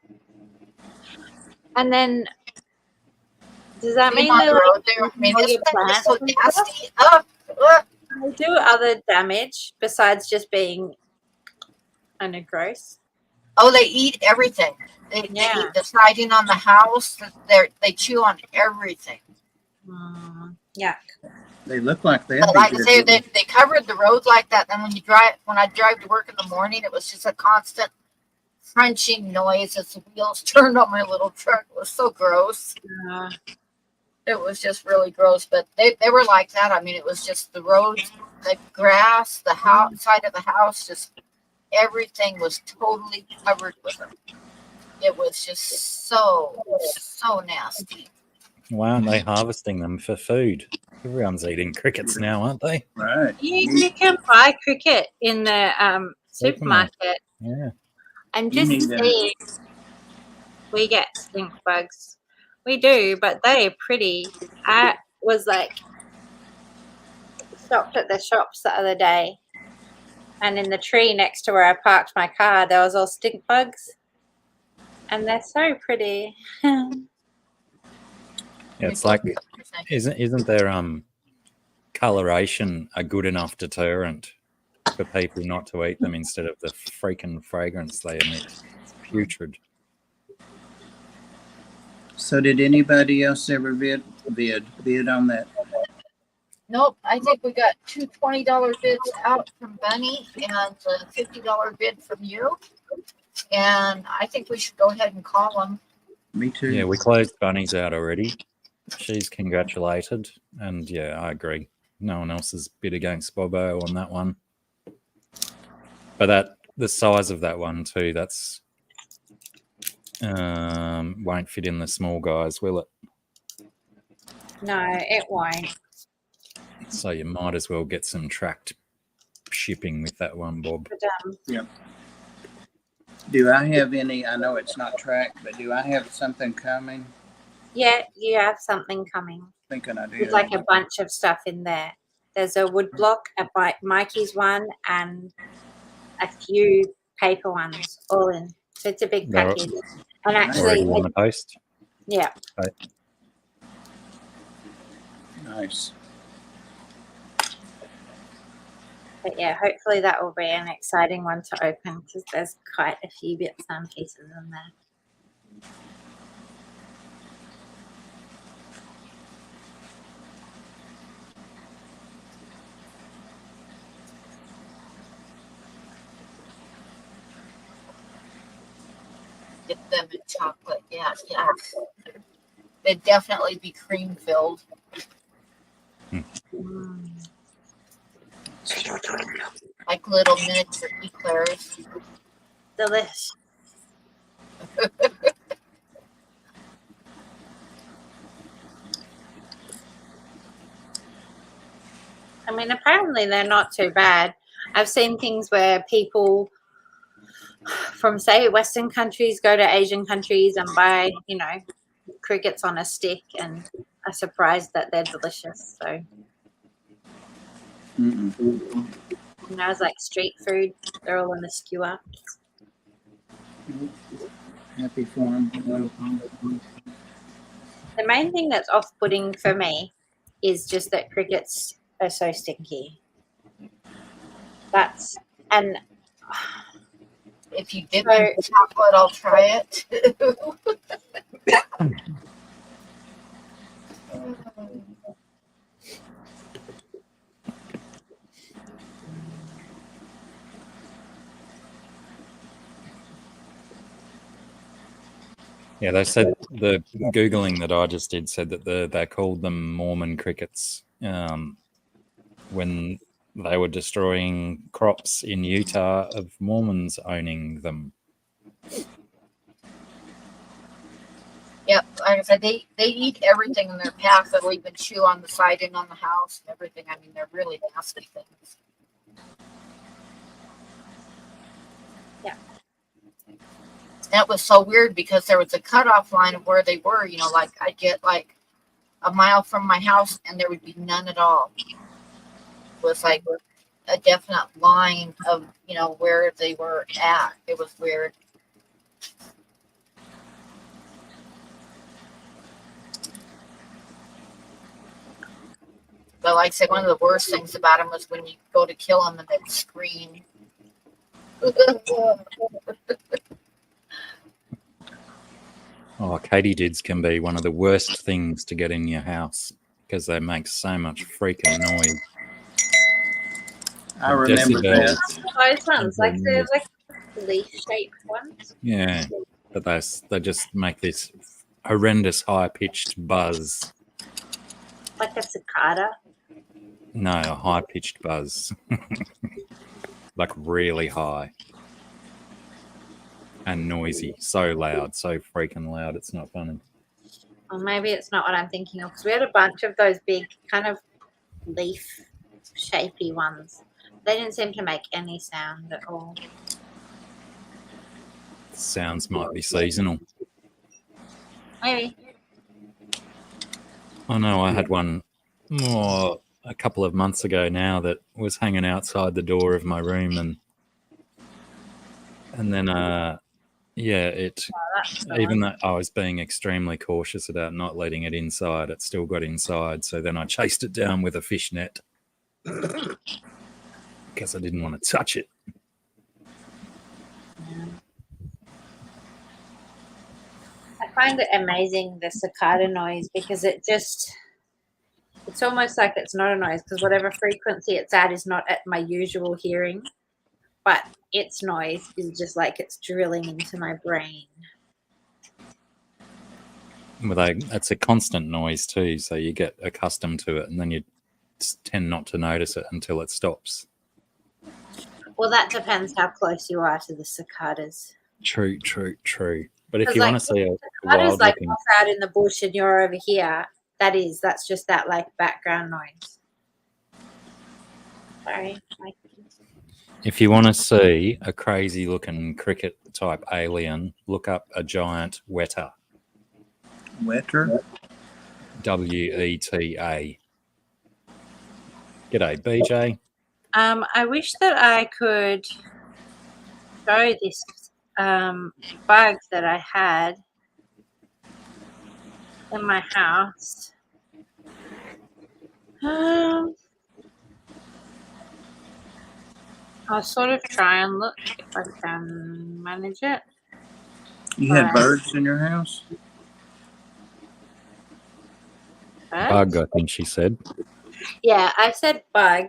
And then, does that mean on they the like road there? I mean, all isn't your that just plants so and stuff? nasty? They do other damage besides just being kind of gross? Oh, they eat everything. They Yeah. eat the siding on the house. They chew on everything. Yeah. They look like they'd But be like I good. say, they covered the road like that. And when I drive to work in the morning, it was just a constant crunching noise as the wheels turned on my little truck. It was so gross. It was just really gross. But they were like that. I mean, it was just the roads, the grass, the house, side of the house, just everything was totally covered with them. It was just so nasty. Why aren't they harvesting them for food? Everyone's eating crickets now, aren't they? Right. You can buy cricket in the supermarket. Yeah. And You just need to see, we get stink bugs. We do, but they are pretty. I was like, stopped at the shops the other day, and in the tree next to where I parked my car, there was all stink bugs. And they're so pretty. Yeah, it's like, isn't there coloration a good enough deterrent for people not to eat them instead of the freaking fragrance they emit? It's putrid. So did anybody else ever bid on that? Nope, I think we got two $20 bids out from Bunny and a $50 bid from you. And I think we should go ahead and call them. Me too. Yeah, we closed Bunny's out already. She's congratulated. And yeah, I agree. No one else has bid against Bobo on that one. But the size of that one too, that's won't fit in the small guys, will it? No, it won't. So you might as well get some tracked shipping with that one, Bob. Yep. Do I have any? I know it's not tracked, but do I have something coming? Yeah, you have something coming. Thinking I do. There's like a bunch of stuff in there. There's a wood block, a Mikey's one, and a few paper ones all in. So it's a big package. And actually, already on the post. Yeah. Right. Nice. But yeah, hopefully that will be an exciting one to open because there's quite a few bits and pieces in there. Get them in chocolate. Yeah. They'd definitely be cream filled. Like little miniature eclairs. Delicious. I mean, apparently they're not too bad. I've seen things where people from, say, Western countries go to Asian countries and buy, crickets on a stick and are surprised that they're delicious. So, it's like street food. They're all in the skewer. Happy for them. The main thing that's off-putting for me is just that crickets are so stinky. If you dip in chocolate, I'll try it. Yeah, they said the Googling that I just did said that they called them Mormon crickets when they were destroying crops in Utah of Mormons owning them. Yep, like I said, they eat everything in their path. They'll even chew on the siding on the house and everything. I mean, they're really nasty things. Yeah. That was so weird because there was a cutoff line of where they were. You know, like I'd get like a mile from my house and there would be none at all. It was like a definite line of, you know, where they were at. It was weird. But like I said, one of the worst things about them was when you go to kill them and they scream. Oh, katydids can be one of the worst things to get in your house because they make so much freaking noise. I remember that. Those ones, like the leaf-shaped ones. Yeah, but they just make this horrendous high-pitched buzz. Like a cicada. No, a high-pitched buzz. Like really high. And noisy. So loud. So freaking loud. It's not funny. Or maybe it's not what I'm thinking of. Because we had a bunch of those big kind of leaf-shapy ones. They didn't seem to make any sound at all. Sounds might be seasonal. Maybe. I know I had one a couple of months ago now that was hanging outside the door of my room and then even though I was being extremely cautious about not letting it inside, it still got inside. So then I chased it down with a fish net because I didn't want to touch it. I find it amazing, the cicada noise, because it's almost like it's not a noise because whatever frequency it's at is not at my usual hearing, but its noise is just like it's drilling into my brain. Well, it's a constant noise too, so you get accustomed to it and then you tend not to notice it until it stops. Well, that depends how close you are to the cicadas. True. But if you want to see a cicadas, wild like looking... off out in the bush and you're over here, that's just that like background noise. Sorry. If you want to see a crazy looking cricket type alien, look up a giant weta. Wetter? WETA. G'day, BJ. I wish that I could show this bug that I had in my house. I'll sort of try and look if I can manage it. You had birds in your house? Bug, I think she said. Yeah, I said bug.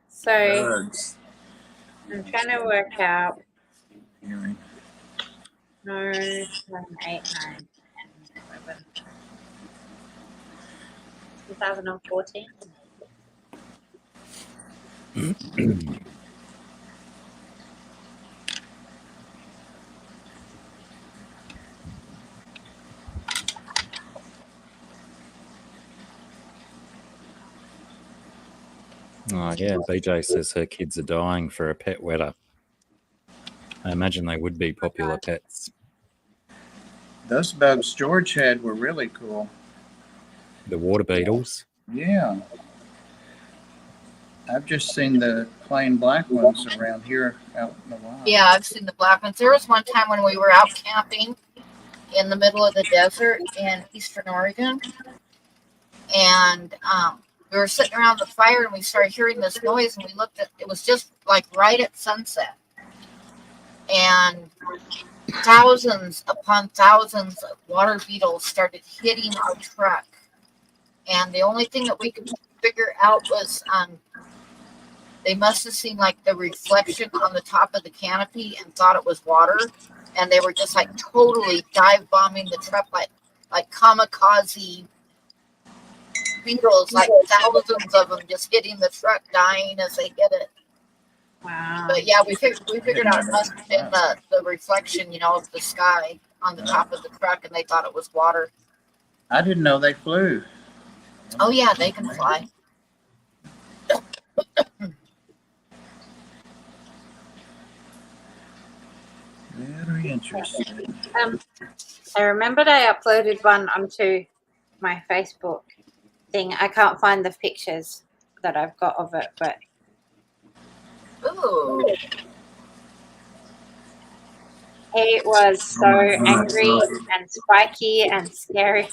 So Birds. I'm trying to work out. Hearing. No, 7, 8, 9, 10, 11. 2014. Oh, yeah, BJ says her kids are dying for a pet wetter. I imagine they would be popular pets. Those bugs George had were really cool. The water beetles? Yeah. I've just seen the plain black ones around here out in the wild. Yeah, I've seen the black ones. There was one time when we were out camping in the middle of the desert in Eastern Oregon. And we were sitting around the fire and we started hearing this noise and we looked at it was just like right at sunset. and thousands upon thousands of water beetles started hitting our truck. And the only thing that we could figure out was they must have seen like the reflection on the top of the canopy and thought it was water. And they were just like totally dive bombing the truck like kamikaze beetles, like thousands of them just hitting the truck, dying as they hit it. Wow. But yeah, we figured out it must have been the reflection, of the sky on the top of the truck, and they thought it was water. I didn't know they flew. Oh yeah, they can fly. Very interesting. I remembered I uploaded one onto my Facebook thing. I can't find the pictures that I've got of it, but Ooh. he was so angry and spiky and scary.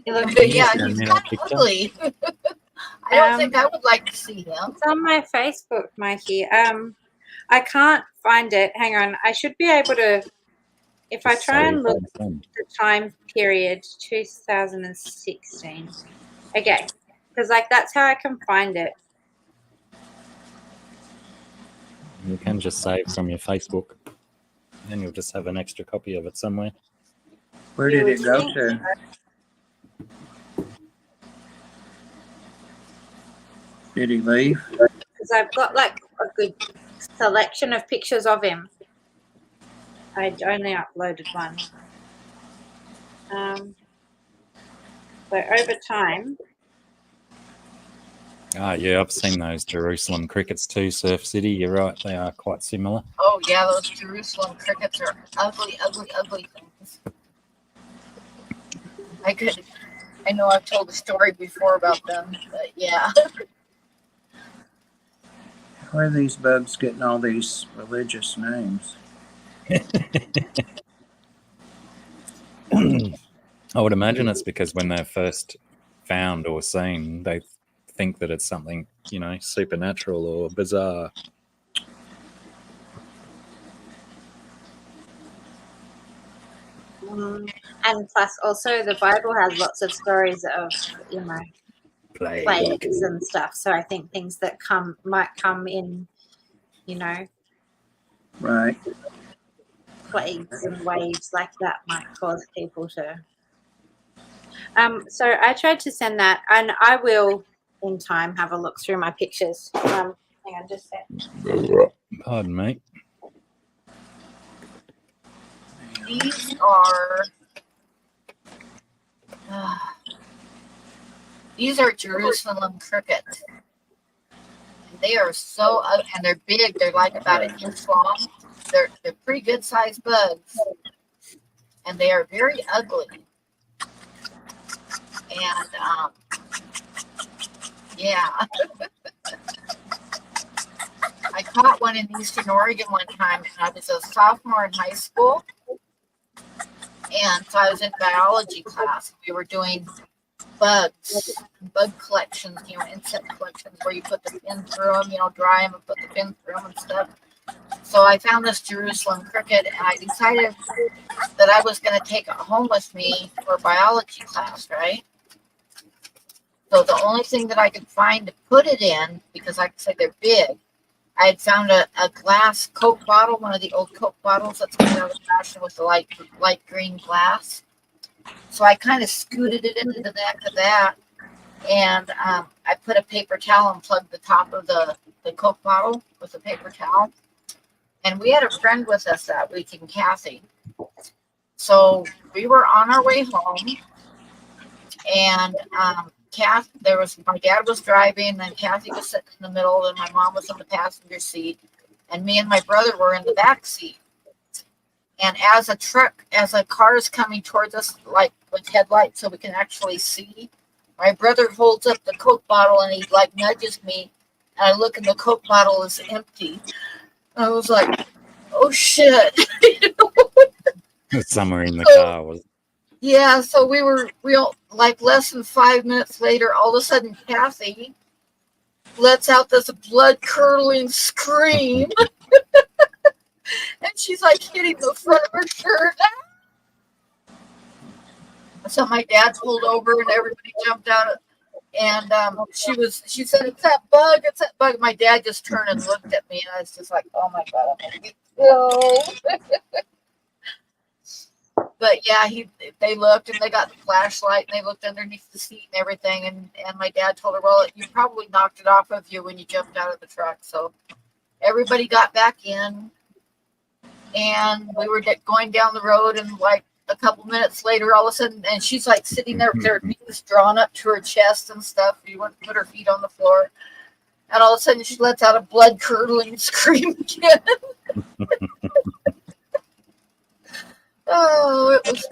He looked Yeah, Send he's me kind that of picture. ugly. I don't think I would like to see him. It's on my Facebook, Mikey. I can't find it. Hang on. I should be able to, if I Just try and save look and send. the time period, 2016. Okay, because like that's how I can find it. You can just save from your Facebook. Then you'll just have an extra copy of it somewhere. Where did it go to? Did he leave? Because I've got like a good selection of pictures of him. I only uploaded one. So over time, Yeah, I've seen those Jerusalem crickets too, Surf City. You're right, they are quite similar. Oh yeah, those Jerusalem crickets are ugly, ugly, ugly things. I know I've told a story before about them, but yeah. Where are these bugs getting all these religious names? I would imagine it's because when they're first found or seen, they think that it's something, supernatural or bizarre. and plus also the Bible has lots of stories of plagues and stuff. So I think things that might come in, Right. plagues and waves like that might cause people to. So I tried to send that, and I will in time have a look through my pictures. Hang on, just a sec. Pardon me. These are Jerusalem crickets. They are so ugly, and they're big. They're like about an inch long. They're pretty good sized bugs, and they are very ugly. And yeah, I caught one in Eastern Oregon one time, and I was a sophomore in high school, and so I was in biology class. We were doing bug collections, insect collections, where you put the pin through them, dry them and put the pin through them and stuff. So I found this Jerusalem cricket, and I decided that I was going to take it home with me for biology class, right? So the only thing that I could find to put it in, because like I said, they're big, I had found a glass Coke bottle, one of the old Coke bottles that's kind of fashion with the light green glass. So I kind of scooted it into the back of that, and I put a paper towel and plugged the top of the Coke bottle with a paper towel. And we had a friend with us that weekend, Kathy. So we were on our way home, and my dad was driving, and Kathy was sitting in the middle, and my mom was in the passenger seat, and me and my brother were in the back seat. And as a car is coming towards us, like with headlights, so we can actually see, my brother holds up the Coke bottle and he like nudges me, and I look and the Coke bottle is empty. I was like, "Oh shit!" Somewhere in the car was. Yeah, so we all, like less than 5 minutes later, all of a sudden Kathy lets out this blood curdling scream. And she's like hitting the front of her shirt. So my dad pulled over and everybody jumped out. And she said, it's that bug, it's that bug. My dad just turned and looked at me, and I was just like, oh my God, I'm gonna get killed. But yeah, they looked and they got the flashlight and they looked underneath the seat and everything. And my dad told her, well, you probably knocked it off of you when you jumped out of the truck. So everybody got back in, and we were going down the road, and like a couple minutes later, all of a sudden, and she's like sitting there with her knees drawn up to her chest and stuff. You wouldn't put her feet on the floor. And all of a sudden, she lets out a blood-curdling scream again. Oh, it was.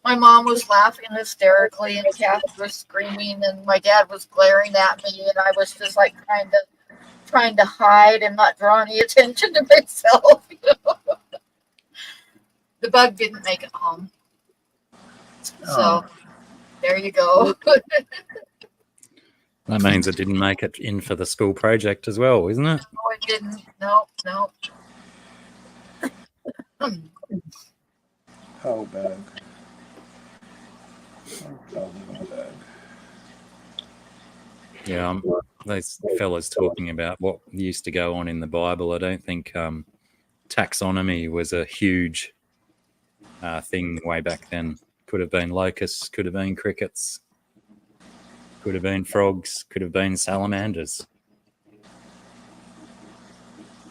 My mom was laughing hysterically, and Kathy was screaming, and my dad was glaring at me, and I was just like trying to hide and not draw any attention to myself. You know? The bug didn't make it home. So there you go. That means it didn't make it in for the school project as well, isn't it? No, it didn't. No. Oh, bug. Oh, bug. Yeah, those fellas talking about what used to go on in the Bible. I don't think taxonomy was a huge thing way back then. Could have been locusts, could have been crickets, could have been frogs, could have been salamanders,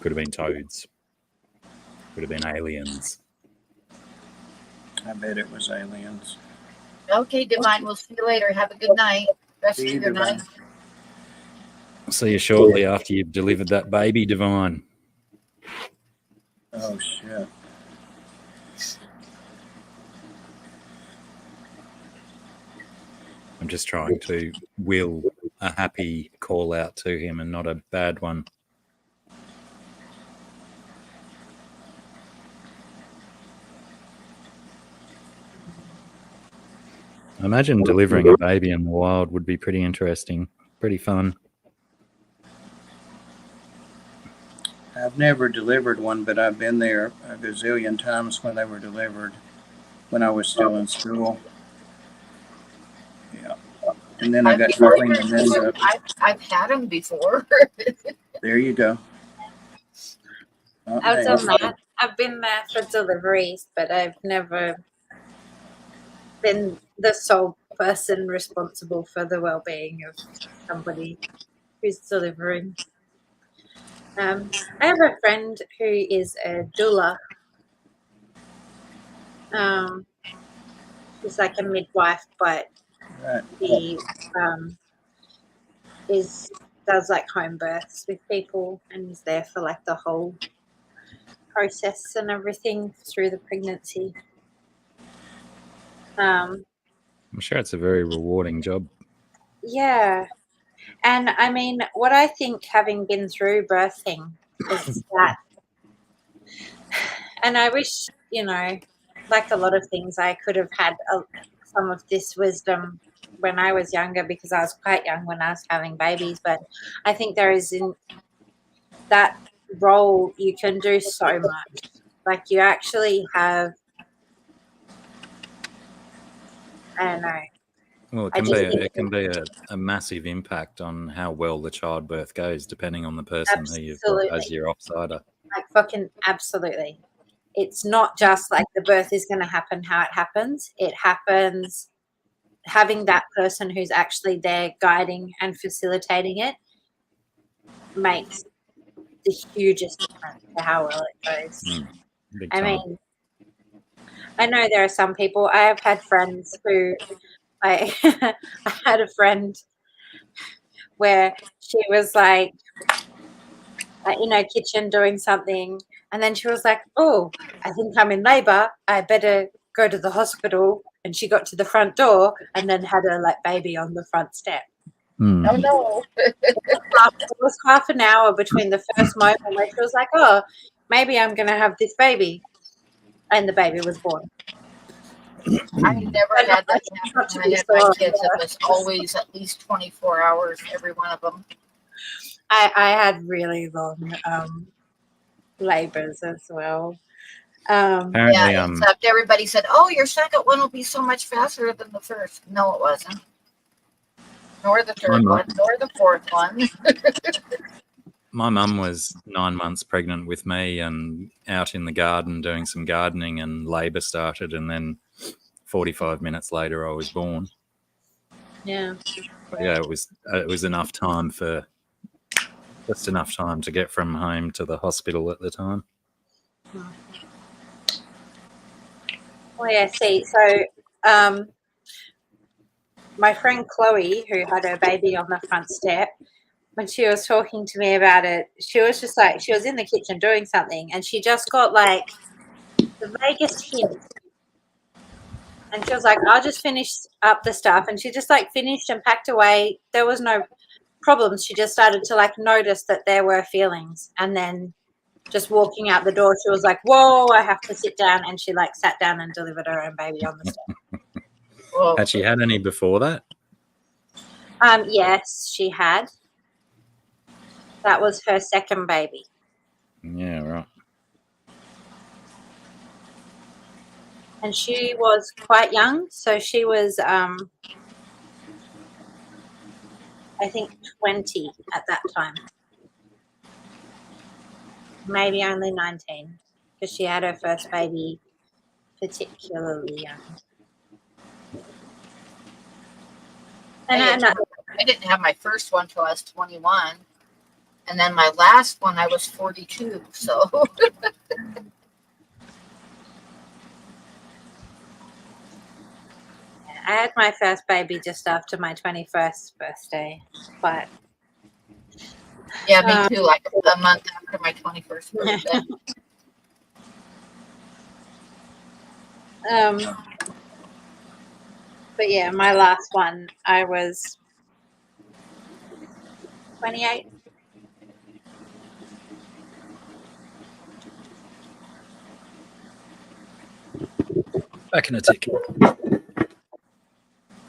could have been toads, could have been aliens. I bet it was aliens. Okay, Divine. We'll see you later. Have a good night. Rest of See you, your night. Divine. I'll see you shortly after you've delivered that baby, Divine. Oh, shit. I'm just trying to will a happy call out to him and not a bad one. I imagine delivering a baby in the wild would be pretty interesting, pretty fun. I've never delivered one, but I've been there a gazillion times when they were delivered, when I was still in school. Yeah. And then I got to clean them up. I've had them before. There you go. I've done that. I've been there for deliveries, but I've never been the sole person responsible for the well-being of somebody who's delivering. I have a friend who is a doula. She's like a midwife, but Right. he does like home births with people and is there for like the whole process and everything through the pregnancy. I'm sure it's a very rewarding job. Yeah. And I mean, what I think, having been through birthing, is that, and I wish, you know, like a lot of things, I could have had some of this wisdom when I was younger, because I was quite young when I was having babies. But I think there is, in that role, you can do so much. Like, you actually have, I don't know. Well, it can be a massive impact on how well the childbirth goes, depending on the person who you've got as your offsider. Like, fucking absolutely. It's not just like the birth is going to happen how it happens. It happens having that person who's actually there guiding and facilitating it makes the hugest difference to how well it goes. Big I time. mean, I know there are some people, I have had friends who, I had a friend where she was like in her kitchen doing something, and then she was like, oh, I think I'm in labor, I better go to the hospital. And she got to the front door and then had her like baby on the front step. Oh no. It was half an hour between the first moment where she was like, oh, maybe I'm going to have this baby, and the baby was born. I never had that happen. I had my kids. It was always at least 24 hours, every one of them. I had really long labors as well. Apparently, Yeah, except everybody said, "Oh, your second one will be so much faster than the first." No, it wasn't. Nor the third one, nor the fourth one. my mum was 9 months pregnant with me and out in the garden doing some gardening, and labour started, and then 45 minutes later I was born. Yeah. But yeah, it was enough time for just enough time to get from home to the hospital at the time. Well, yeah, see, so my friend Chloe, who had her baby on the front step, when she was talking to me about it, she was just like, she was in the kitchen doing something, and she just got like the vaguest hint. And she was like, I'll just finish up the stuff. And she just like finished and packed away. There was no problems. She just started to like notice that there were feelings. And then just walking out the door, she was like, whoa, I have to sit down. And she like sat down and delivered her own baby on the step. Whoa. Had she had any before that? Yes, she had. That was her second baby. Yeah, right. And she was quite young. So she was, I think, 20 at that time. Maybe only 19, because she had her first baby particularly young. And I didn't have my first one till I was 21. And then my last one, I was 42. So I had my first baby just after my 21st birthday. But yeah, me too. Like a month after my 21st birthday. But yeah, my last one, I was 28. Back in a tick.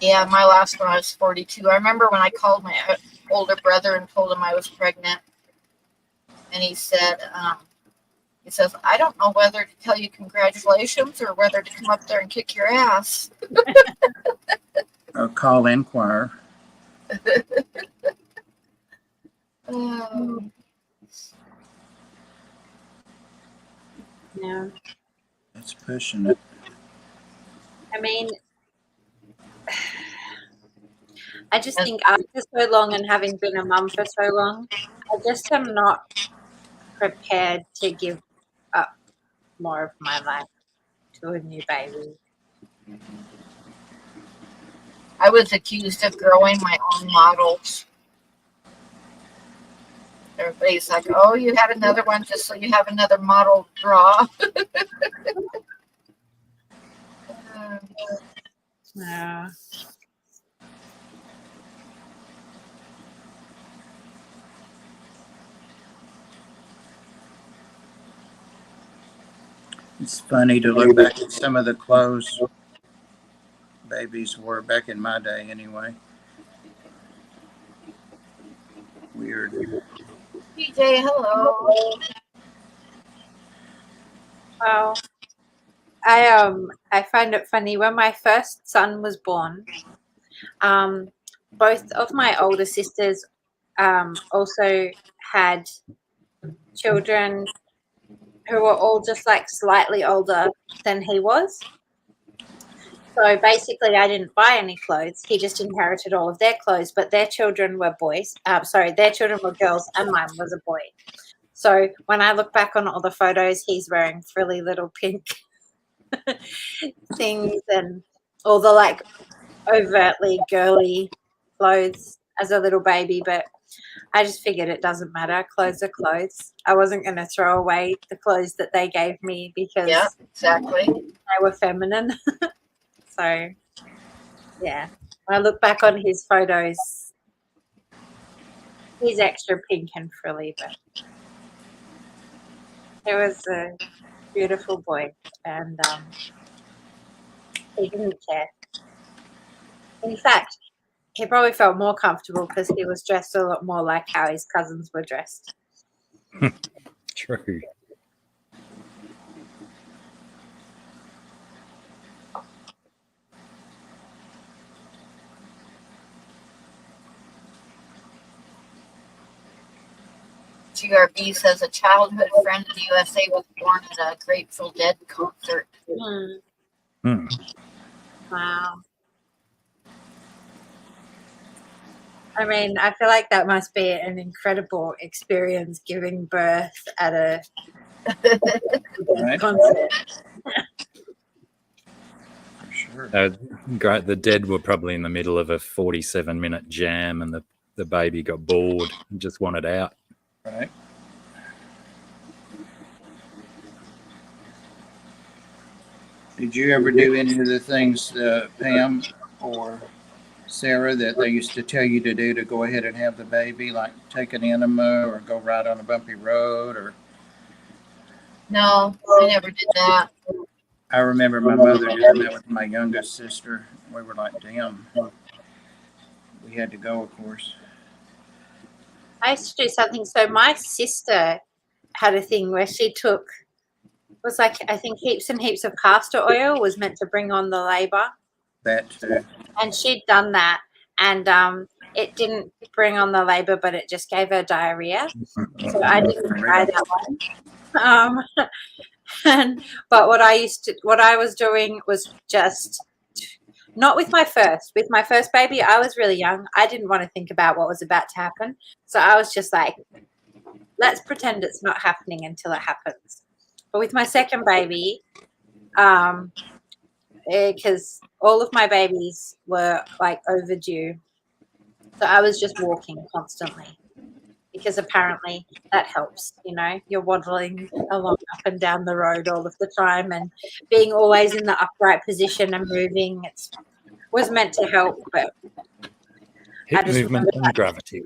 Yeah, my last one I was 42. I remember when I called my older brother and told him I was pregnant, and he says, I don't know whether to tell you congratulations or whether to come up there and kick your ass. Or call Inquire. Yeah. It's pushing it. I mean, I just think after so long and having been a mum for so long, I just am not prepared to give up more of my life to a new baby. I was accused of growing my own models. Everybody's like, "Oh, you had another one just so you have another model draw." Yeah. It's funny to look back at some of the clothes babies wore back in my day anyway. Weird. PJ, hello. Well, I find it funny when my first son was born. Both of my older sisters also had children who were all just like slightly older than he was. So basically, I didn't buy any clothes. He just inherited all of their clothes, but their children were boys. Their children were girls, and mine was a boy. So when I look back on all the photos, he's wearing frilly little pink things and all the like overtly girly clothes as a little baby. But I just figured it doesn't matter. Clothes are clothes. I wasn't going to throw away the clothes that they gave me because Yeah, exactly. they were feminine. So, yeah, when I look back on his photos, he's extra pink and frilly, but it was a beautiful boy, and he didn't care. In fact, he probably felt more comfortable because he was dressed a lot more like how his cousins were dressed. True. WRB says a childhood friend in the USA was born at a Grateful Dead concert. Hmm. Wow. I mean, I feel like that must be an incredible experience, giving birth at a Right. concert. For sure. Great. The Dead were probably in the middle of a 47-minute jam, and the baby got bored and just wanted out. Right. Did you ever do any of the things, Pam or Sarah, that they used to tell you to do to go ahead and have the baby, like take an enema or go ride on a bumpy road? Or No, I never did that. I remember my mother doing that with my youngest sister. We were like, damn. We had to go, of course. I used to do something. So my sister had a thing where she took, was like, I think heaps and heaps of castor oil was meant to bring on the labor. That too. And she'd done that, and it didn't bring on the labor, but it just gave her diarrhea. So I didn't try that one. But what I was doing was just not with my first. With my first baby, I was really young. I didn't want to think about what was about to happen. So I was just like, let's pretend it's not happening until it happens. But with my second baby, because all of my babies were like overdue, so I was just walking constantly, because apparently that helps. You know, you're waddling along up and down the road all of the time, and being always in the upright position and moving, was meant to help. But Hip just movement remember and gravity.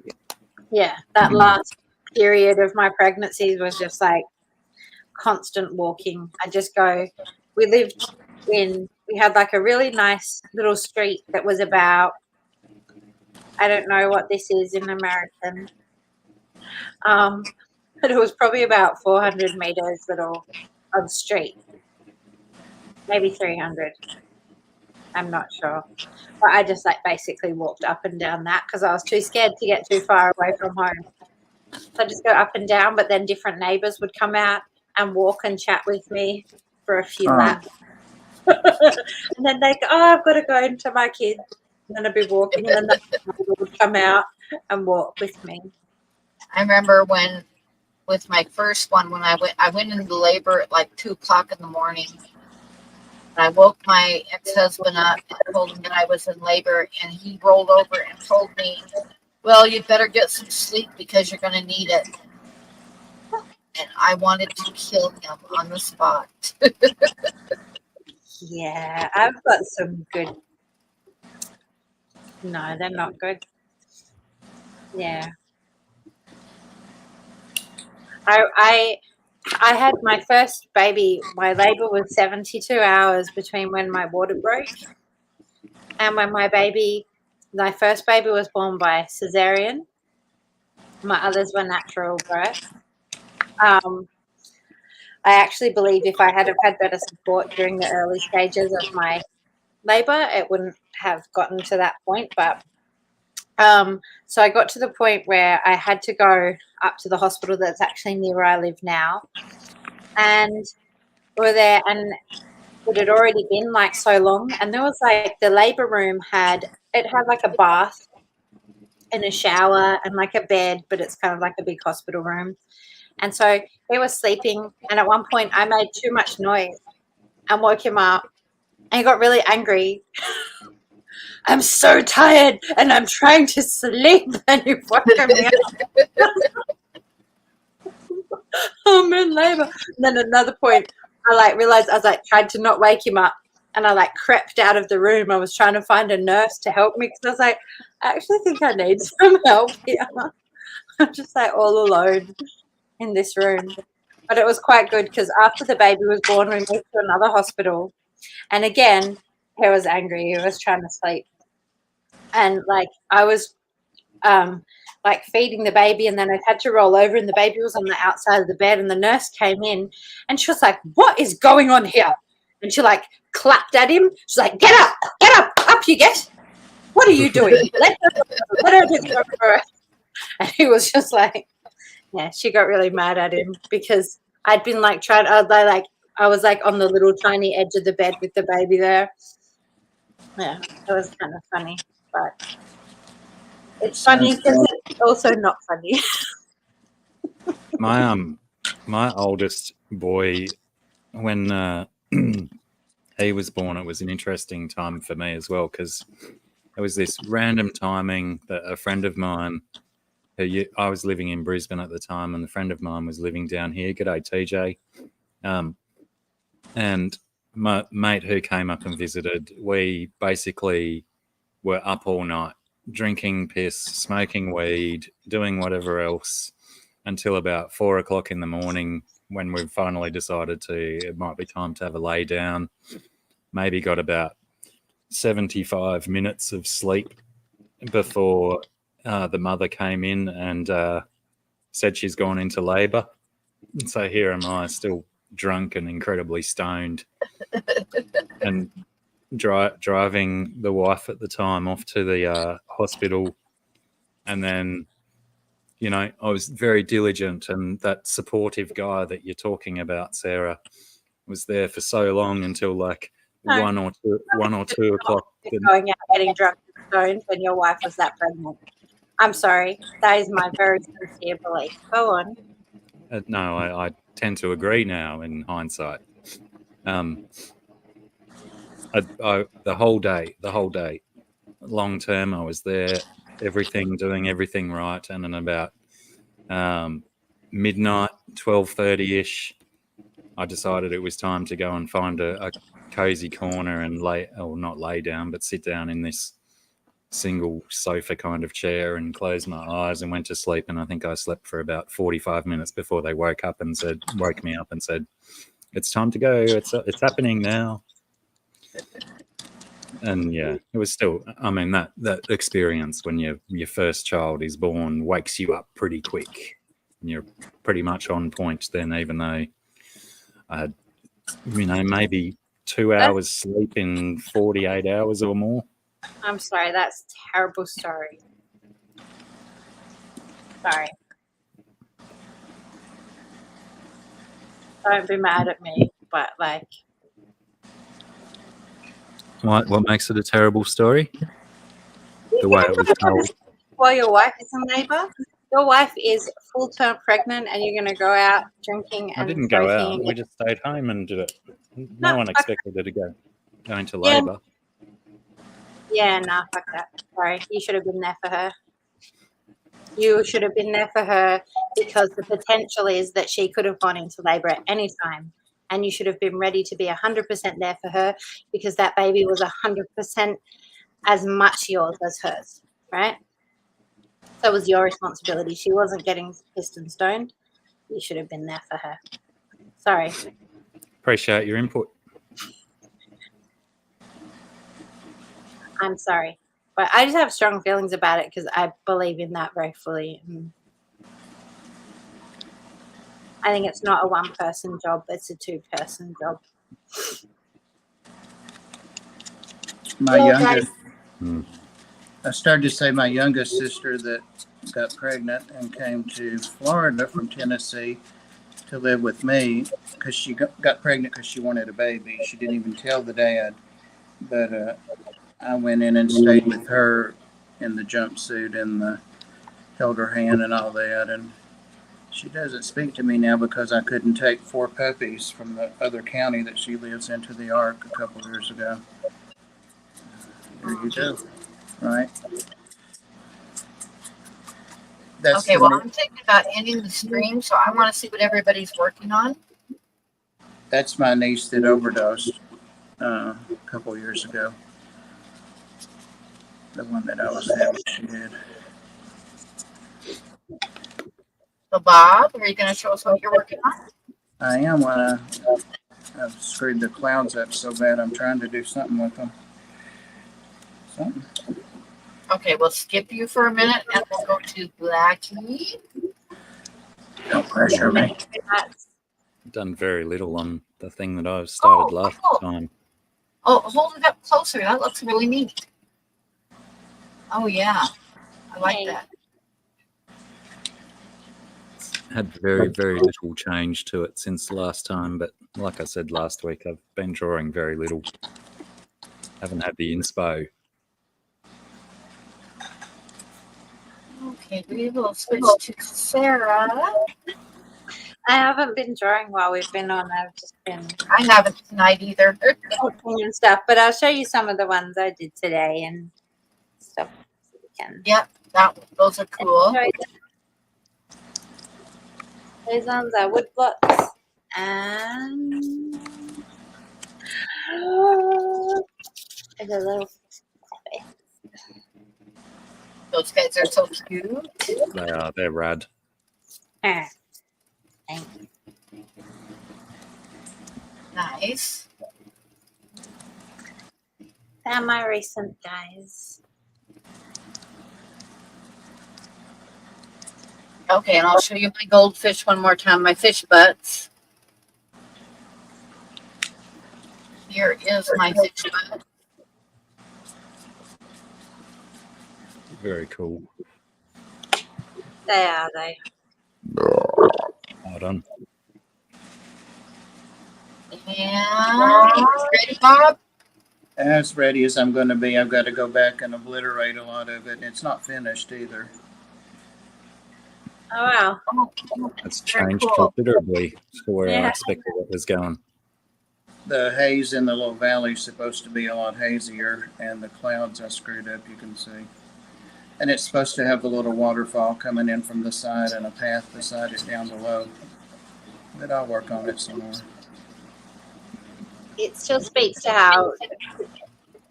yeah, that last period of my pregnancy was just like constant walking. I just go, we had like a really nice little street that was about, I don't know what this is in American, but it was probably about 400 meters little of street, maybe 300. I'm not sure. But I just like basically walked up and down that because I was too scared to get too far away from home. So I just go up and down, but then different neighbors would come out and walk and chat with me for a few laps. And then they go, oh, I've got to go into my kids. And then I'd be walking, and then the neighbor would come out and walk with me. I remember with my first one, when I went into labor at like 2:00 in the morning. I woke my ex-husband up and told him that I was in labor, and he rolled over and told me, well, you'd better get some sleep because you're going to need it. And I wanted to kill him on the spot. Yeah, I've got some good. No, they're not good. Yeah. I had my first baby. My labor was 72 hours between when my water broke and when my first baby was born by cesarean. My others were natural birth. I actually believe if I had had better support during the early stages of my labor, it wouldn't have gotten to that point. But so I got to the point where I had to go up to the hospital that's actually near where I live now. And we were there, and it had already been like so long. And there was like the labor room had like a bath and a shower and like a bed, but it's kind of like a big hospital room. And so he was sleeping, and at one point I made too much noise and woke him up, and he got really angry. I'm so tired and I'm trying to sleep, and you woken me up. I'm in labor. And then at another point I realized I was tried to not wake him up, and I crept out of the room. I was trying to find a nurse to help me because I was I actually think I need some help here. I'm just all alone in this room. But it was quite good because after the baby was born, we moved to another hospital, and again he was angry. He was trying to sleep, and I was feeding the baby, and then I had to roll over, and the baby was on the outside of the bed, and the nurse came in, and she was like, what is going on here? And she clapped at him. She's like, get up you get. What are you doing? Let her just go for it. And he was just Yeah, she got really mad at him because I'd been like I was like on the little tiny edge of the bed with the baby there. Yeah, it was kind of funny, but it's funny because it's also not funny. My oldest boy, when he was born, it was an interesting time for me as well because it was this random timing that a friend of mine, I was living in Brisbane at the time, and a friend of mine was living down here. G'day, TJ. And my mate who came up and visited, we basically were up all night, drinking piss, smoking weed, doing whatever else until about 4 o'clock in the morning when we finally decided it might be time to have a lay down. Maybe got about 75 minutes of sleep before the mother came in and said she's gone into labour. So here am I, still drunk and incredibly stoned, and driving the wife at the time off to the hospital. And then, I was very diligent, and that supportive guy that you're talking about, Sarah, was there for so long until like No. 1 or 2 o'clock. Going out getting drunk and stoned when your wife was that pregnant. I'm sorry. That is my very sincere belief. Go on. No, I tend to agree now in hindsight. The whole day, long term, I was there, doing everything right, and then about midnight, 12:30ish, I decided it was time to go and find a cozy corner and not lay down, but sit down in this single sofa kind of chair and close my eyes and went to sleep. And I think I slept for about 45 minutes before they woke me up and said, "It's time to go. It's happening now." And yeah, it was still, I mean, that experience when your first child is born wakes you up pretty quick. And you're pretty much on point then, even though I had, maybe 2 hours sleep in 48 hours or more. I'm sorry. That's a terrible story. Sorry. Don't be mad at me, but like. What makes it a terrible story? The way it was told. While your wife is in labour, your wife is full-term pregnant, and you're going to go out drinking and I didn't go out. smoking. We just stayed home and did it. No No, one expected her to go into labour. Yeah, nah, fuck that. Sorry, you should have been there for her. You should have been there for her because the potential is that she could have gone into labour at any time, and you should have been ready to be 100% there for her because that baby was 100% as much yours as hers, right? So it was your responsibility. She wasn't getting pissed and stoned. You should have been there for her. Sorry. Appreciate your input. I'm sorry. But I just have strong feelings about it because I believe in that very fully. I think it's not a one-person job. It's a two-person job. I started to say my youngest sister that got pregnant and came to Florida from Tennessee to live with me because she got pregnant because she wanted a baby. She didn't even tell the dad, but I went in and stayed with her in the jumpsuit and held her hand and all that. And she doesn't speak to me now because I couldn't take 4 puppies from the other county that she lives in to the Ark a couple of years ago. There you go. Right. Okay, well, I'm thinking about ending the stream, so I want to see what everybody's working on. That's my niece that overdosed a couple of years ago. The one that I was having, she did. So, Bob, are you going to show us what you're working on? I am. I've screwed the clouds up so bad. I'm trying to do something with them. Okay, we'll skip you for a minute and we'll go to Blacky. Don't pressure me. I've done very little on the thing that I started last time. Oh, hold it up closer. That looks really neat. Oh, yeah. I like that. had very, very little change to it since the last time. But like I said last week, I've been drawing very little. Haven't had the inspo. Okay, we will switch to Sarah. I haven't been drawing while we've been on. I've just been I haven't tonight either. talking and stuff, but I'll show you some of the ones I did today and stuff. So we can Yep, those are cool. enjoy them. Those ones are wood blocks and there's a little Those guys are so cute. They are. They're rad. thank you. Nice. They're my recent guys. Okay, and I'll show you my goldfish one more time, my fish butts. Here is my fish butt. Very cool. They are they. Well done. And ready, Bob? As ready as I'm going to be. I've got to go back and obliterate a lot of it. It's not finished either. Oh wow. It's Very changed cool. considerably to where I Yeah. expected it was going. The haze in the little valley is supposed to be a lot hazier, and the clouds I screwed up, you can see. And it's supposed to have a little waterfall coming in from the side and a path beside it down below. But I'll work on it some more. It still speaks to how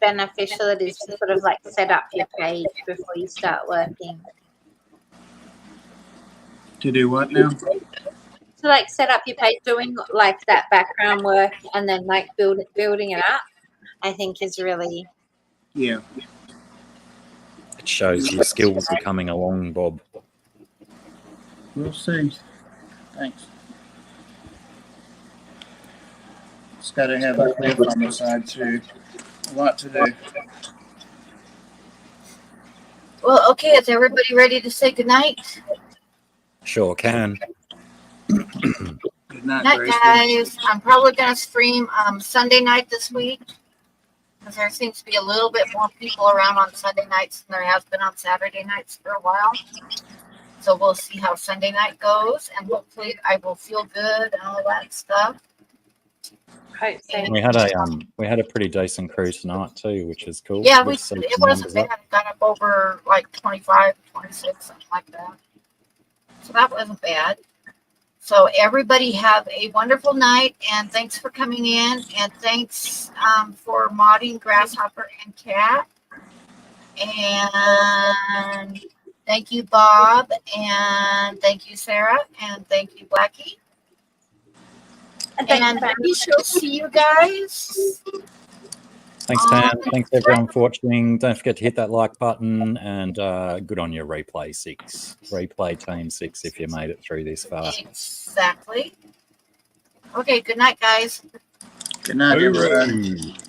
beneficial it is to sort of like set up your page before you start working. To do what now? To like set up your page, doing like that background work and then like building it up, I think is really Yeah. It shows your skills are coming along, Bob. We'll see. Thanks. It's got to have a cliff on the side too. A lot to do. Well, okay, is everybody ready to say goodnight? Sure can. Good night, Night, Gracie. guys. I'm probably going to stream Sunday night this week because there seems to be a little bit more people around on Sunday nights than there has been on Saturday nights for a while. So we'll see how Sunday night goes, and hopefully I will feel good and all that stuff. hope so. We had a pretty decent crew tonight too, which is cool. Yeah, We've seen it some wasn't numbers bad. up. It got up over like 25, 26, something like that. So that wasn't bad. So everybody have a wonderful night, and thanks for coming in, and thanks for modding Grasshopper and Cat. And thank you, Bob, and thank you, Sarah, and thank you, Blacky. And we shall see you guys. Thanks, Pam. Thanks everyone for watching. Don't forget to hit that like button, and good on your replay 6. Replay team 6 if you made it through this far. Exactly. Okay, good night, guys. Good night, everybody. Hooroo.